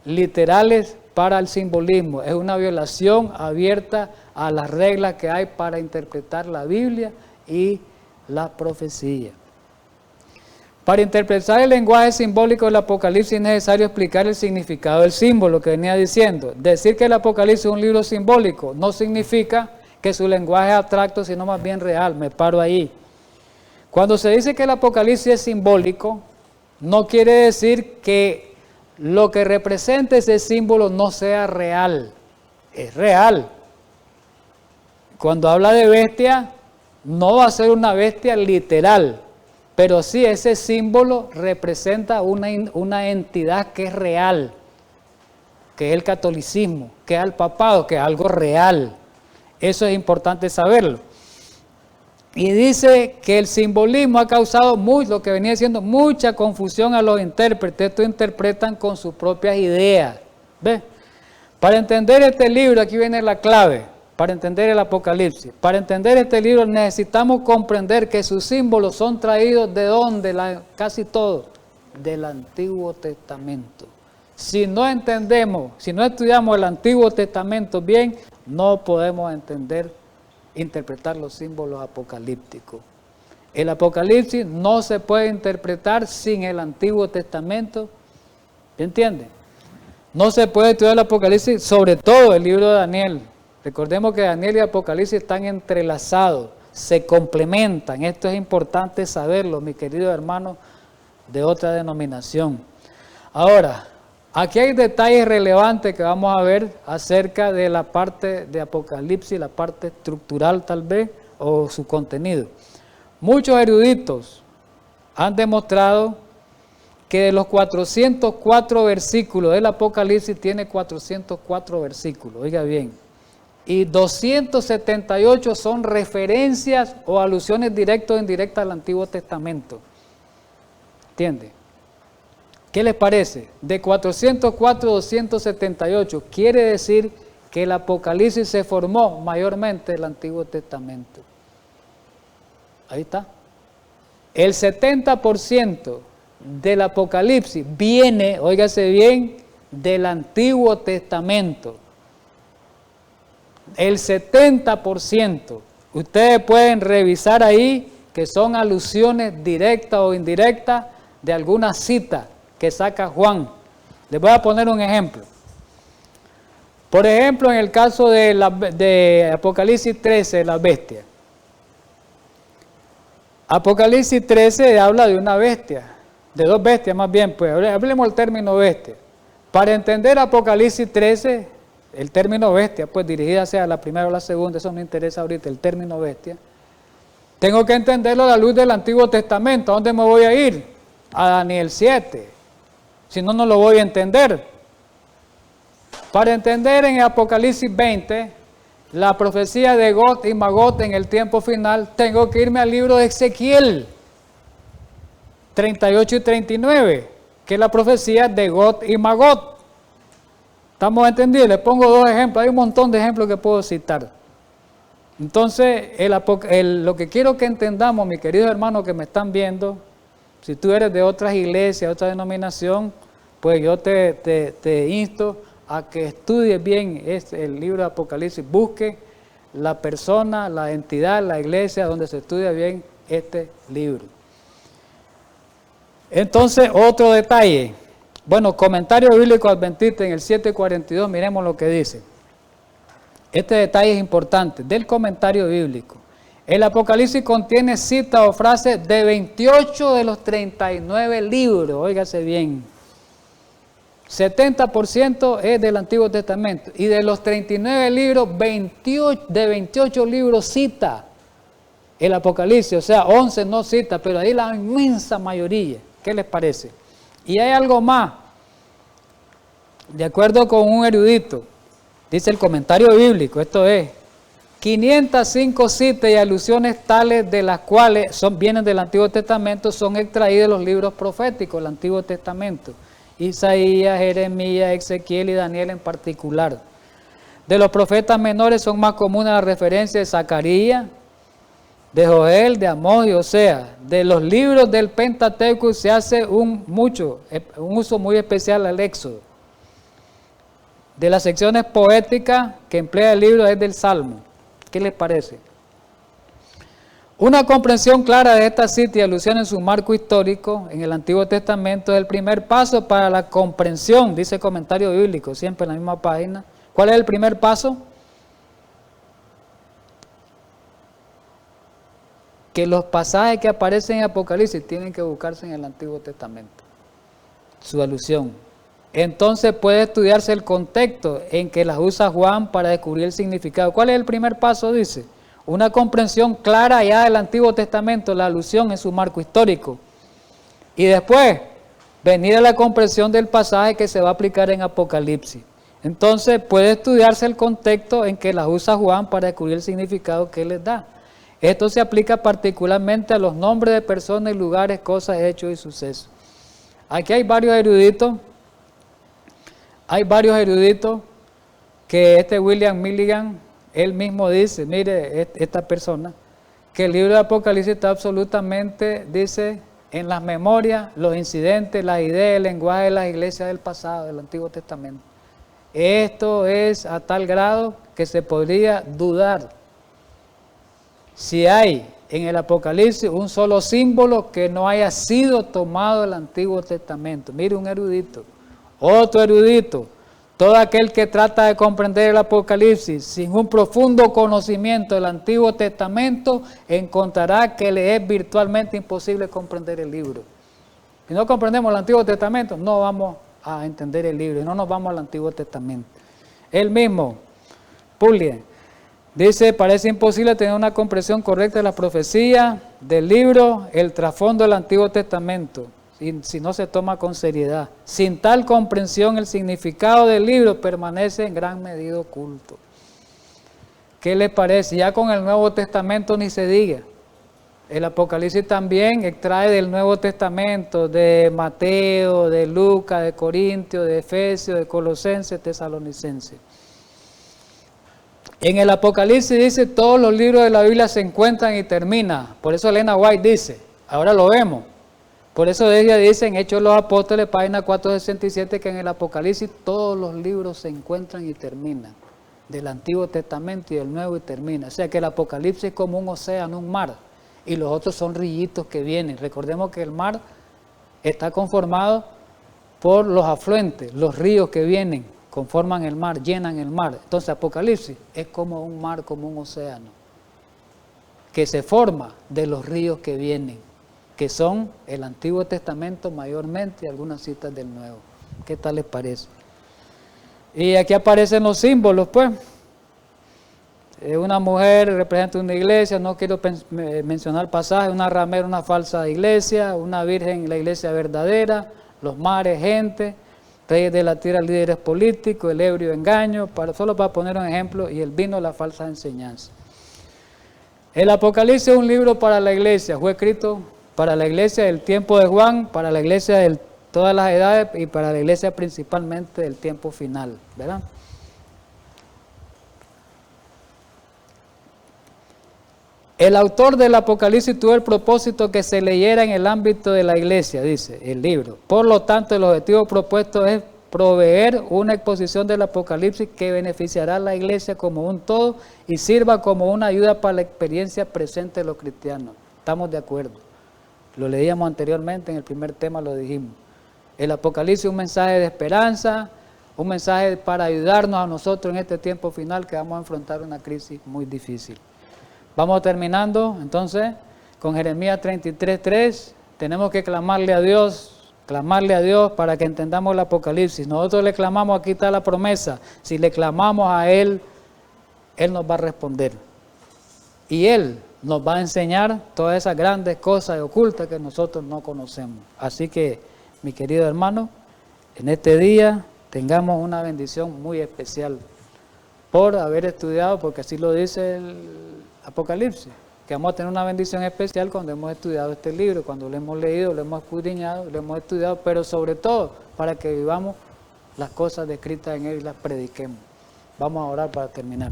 literales para el simbolismo. Es una violación abierta a las reglas que hay para interpretar la Biblia y la profecía. Para interpretar el lenguaje simbólico del Apocalipsis es necesario explicar el significado del símbolo que venía diciendo. Decir que el Apocalipsis es un libro simbólico no significa que su lenguaje es abstracto, sino más bien real. Me paro ahí. Cuando se dice que el Apocalipsis es simbólico, no quiere decir que lo que representa ese símbolo no sea real. Es real. Cuando habla de bestia, no va a ser una bestia literal, pero sí ese símbolo representa una entidad que es real, que es el catolicismo, que es el papado, que es algo real. Eso es importante saberlo. Y dice que el simbolismo ha causado lo que venía diciendo, mucha confusión a los intérpretes. Estos interpretan con sus propias ideas. ¿Ve? Para entender este libro, aquí viene la clave, para entender el Apocalipsis. Para entender este libro necesitamos comprender que sus símbolos son traídos ¿de dónde? Casi todos, del Antiguo Testamento. Si no entendemos, si no estudiamos el Antiguo Testamento bien, no podemos interpretar los símbolos apocalípticos. El Apocalipsis no se puede interpretar sin el Antiguo Testamento. ¿Me entienden? No se puede estudiar el Apocalipsis, sobre todo el libro de Daniel. Recordemos que Daniel y Apocalipsis están entrelazados, se complementan. Esto es importante saberlo, mis queridos hermanos de otra denominación. Ahora, aquí hay detalles relevantes que vamos a ver acerca de la parte de Apocalipsis, la parte estructural tal vez, o su contenido. Muchos eruditos han demostrado que de los 404 versículos del Apocalipsis tiene 404 versículos, oiga bien, y 278 son referencias o alusiones directas o indirectas al Antiguo Testamento. ¿Entiende? ¿Qué les parece? De 404 a 278, quiere decir que el Apocalipsis se formó mayormente del Antiguo Testamento. Ahí está. El 70% del Apocalipsis viene, óigase bien, del Antiguo Testamento. El 70%. Ustedes pueden revisar ahí que son alusiones directas o indirectas de alguna cita que saca Juan. Les voy a poner un ejemplo. Por ejemplo, en el caso de Apocalipsis 13, la bestia. Apocalipsis 13 habla de una bestia, de dos bestias más bien, pues hablemos del término bestia. Para entender Apocalipsis 13, el término bestia, pues dirigida sea la primera o la segunda, eso me interesa ahorita, el término bestia. Tengo que entenderlo a la luz del Antiguo Testamento. ¿A dónde me voy a ir? A Daniel 7. Si no, no lo voy a entender. Para entender en Apocalipsis 20, la profecía de Gog y Magog en el tiempo final, tengo que irme al libro de Ezequiel 38 y 39, que es la profecía de Gog y Magog. ¿Estamos entendidos? Les pongo dos ejemplos, hay un montón de ejemplos que puedo citar. Entonces, lo que quiero que entendamos, mis queridos hermanos que me están viendo, si tú eres de otras iglesias, otra denominación, pues yo te insto a que estudies bien el libro de Apocalipsis, busque la persona, la entidad, la iglesia donde se estudia bien este libro. Entonces, otro detalle. Bueno, comentario bíblico adventista en el 742, miremos lo que dice. Este detalle es importante, del comentario bíblico. El Apocalipsis contiene citas o frases de 28 de los 39 libros, óigase bien. 70% es del Antiguo Testamento y de los 39 libros, 28 libros cita el Apocalipsis, o sea, 11 no cita, pero ahí la inmensa mayoría. ¿Qué les parece? Y hay algo más, de acuerdo con un erudito, dice el comentario bíblico, esto es 505 citas y alusiones tales de las cuales vienen del Antiguo Testamento, son extraídas de los libros proféticos del Antiguo Testamento. Isaías, Jeremías, Ezequiel y Daniel en particular. De los profetas menores son más comunes las referencias de Zacarías, de Joel, de Amós y Oseas. De los libros del Pentateuco se hace un uso muy especial al Éxodo. De las secciones poéticas que emplea el libro es del Salmo. ¿Qué les parece? Una comprensión clara de esta cita y alusión en su marco histórico en el Antiguo Testamento es el primer paso para la comprensión, dice el comentario bíblico, siempre en la misma página. ¿Cuál es el primer paso? Que los pasajes que aparecen en Apocalipsis tienen que buscarse en el Antiguo Testamento, su alusión. Entonces puede estudiarse el contexto en que las usa Juan para descubrir el significado. ¿Cuál es el primer paso? Dice, una comprensión clara ya del Antiguo Testamento, la alusión en su marco histórico. Y después, venir a la comprensión del pasaje que se va a aplicar en Apocalipsis. Entonces puede estudiarse el contexto en que las usa Juan para descubrir el significado que les da. Esto se aplica particularmente a los nombres de personas y lugares, cosas, hechos y sucesos. Aquí hay varios eruditos. Que William Milligan, él mismo dice, mire, esta persona, que el libro de Apocalipsis está absolutamente, dice, en las memorias, los incidentes, las ideas, el lenguaje de las iglesias del pasado, del Antiguo Testamento. Esto es a tal grado que se podría dudar si hay en el Apocalipsis un solo símbolo que no haya sido tomado del Antiguo Testamento. Mire, un erudito. Otro erudito, todo aquel que trata de comprender el Apocalipsis sin un profundo conocimiento del Antiguo Testamento, encontrará que le es virtualmente imposible comprender el libro. Si no comprendemos el Antiguo Testamento, no vamos a entender el libro y no nos vamos al Antiguo Testamento. Él mismo, Pulliam, dice, parece imposible tener una comprensión correcta de la profecía, del libro, el trasfondo del Antiguo Testamento, si no se toma con seriedad. Sin tal comprensión, el significado del libro permanece en gran medida oculto. ¿Qué le parece? Ya con el Nuevo Testamento ni se diga. El Apocalipsis también extrae del Nuevo Testamento, de Mateo, de Lucas, de Corintios, de Efesios, de Colosenses, Tesalonicenses. En el Apocalipsis dice, todos los libros de la Biblia se encuentran y terminan. Por eso Elena White dice, ahora lo vemos. Por eso ella dice en Hechos de los Apóstoles, página 467, que en el Apocalipsis todos los libros se encuentran y terminan. Del Antiguo Testamento y del Nuevo y termina. O sea que el Apocalipsis es como un océano, un mar. Y los otros son rillitos que vienen. Recordemos que el mar está conformado por los afluentes, los ríos que vienen, conforman el mar, llenan el mar. Entonces Apocalipsis es como un mar, como un océano, que se forma de los ríos que vienen, que son el Antiguo Testamento mayormente y algunas citas del Nuevo. ¿Qué tal les parece? Y aquí aparecen los símbolos, pues. Una mujer representa una iglesia, no quiero mencionar pasajes, una ramera, una falsa iglesia, una virgen, la iglesia verdadera, los mares, gente, reyes de la tierra, líderes políticos, el ebrio, engaño, solo para poner un ejemplo, y el vino, la falsa enseñanza. El Apocalipsis es un libro para la iglesia, fue escrito para la iglesia del tiempo de Juan, para la iglesia de todas las edades y para la iglesia principalmente del tiempo final, ¿verdad? El autor del Apocalipsis tuvo el propósito que se leyera en el ámbito de la iglesia, dice el libro. Por lo tanto, el objetivo propuesto es proveer una exposición del Apocalipsis que beneficiará a la iglesia como un todo y sirva como una ayuda para la experiencia presente de los cristianos. Estamos de acuerdo. Lo leíamos anteriormente, en el primer tema lo dijimos. El Apocalipsis es un mensaje de esperanza, un mensaje para ayudarnos a nosotros en este tiempo final que vamos a enfrentar una crisis muy difícil. Vamos terminando entonces con Jeremías 33:3. Tenemos que clamarle a Dios para que entendamos el Apocalipsis. Nosotros le clamamos, aquí está la promesa. Si le clamamos a Él, Él nos va a responder. Y Él nos va a enseñar todas esas grandes cosas ocultas que nosotros no conocemos. Así que, mi querido hermano, en este día tengamos una bendición muy especial por haber estudiado, porque así lo dice el Apocalipsis, que vamos a tener una bendición especial cuando hemos estudiado este libro, cuando lo hemos leído, lo hemos escudriñado, lo hemos estudiado, pero sobre todo para que vivamos las cosas descritas en él y las prediquemos. Vamos a orar para terminar.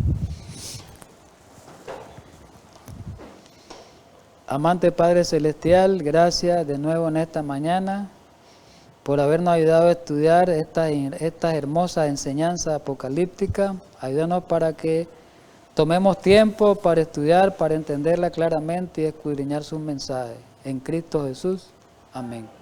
Amante Padre Celestial, gracias de nuevo en esta mañana por habernos ayudado a estudiar estas hermosas enseñanzas apocalípticas. Ayúdanos para que tomemos tiempo para estudiar, para entenderla claramente y escudriñar sus mensajes. En Cristo Jesús. Amén.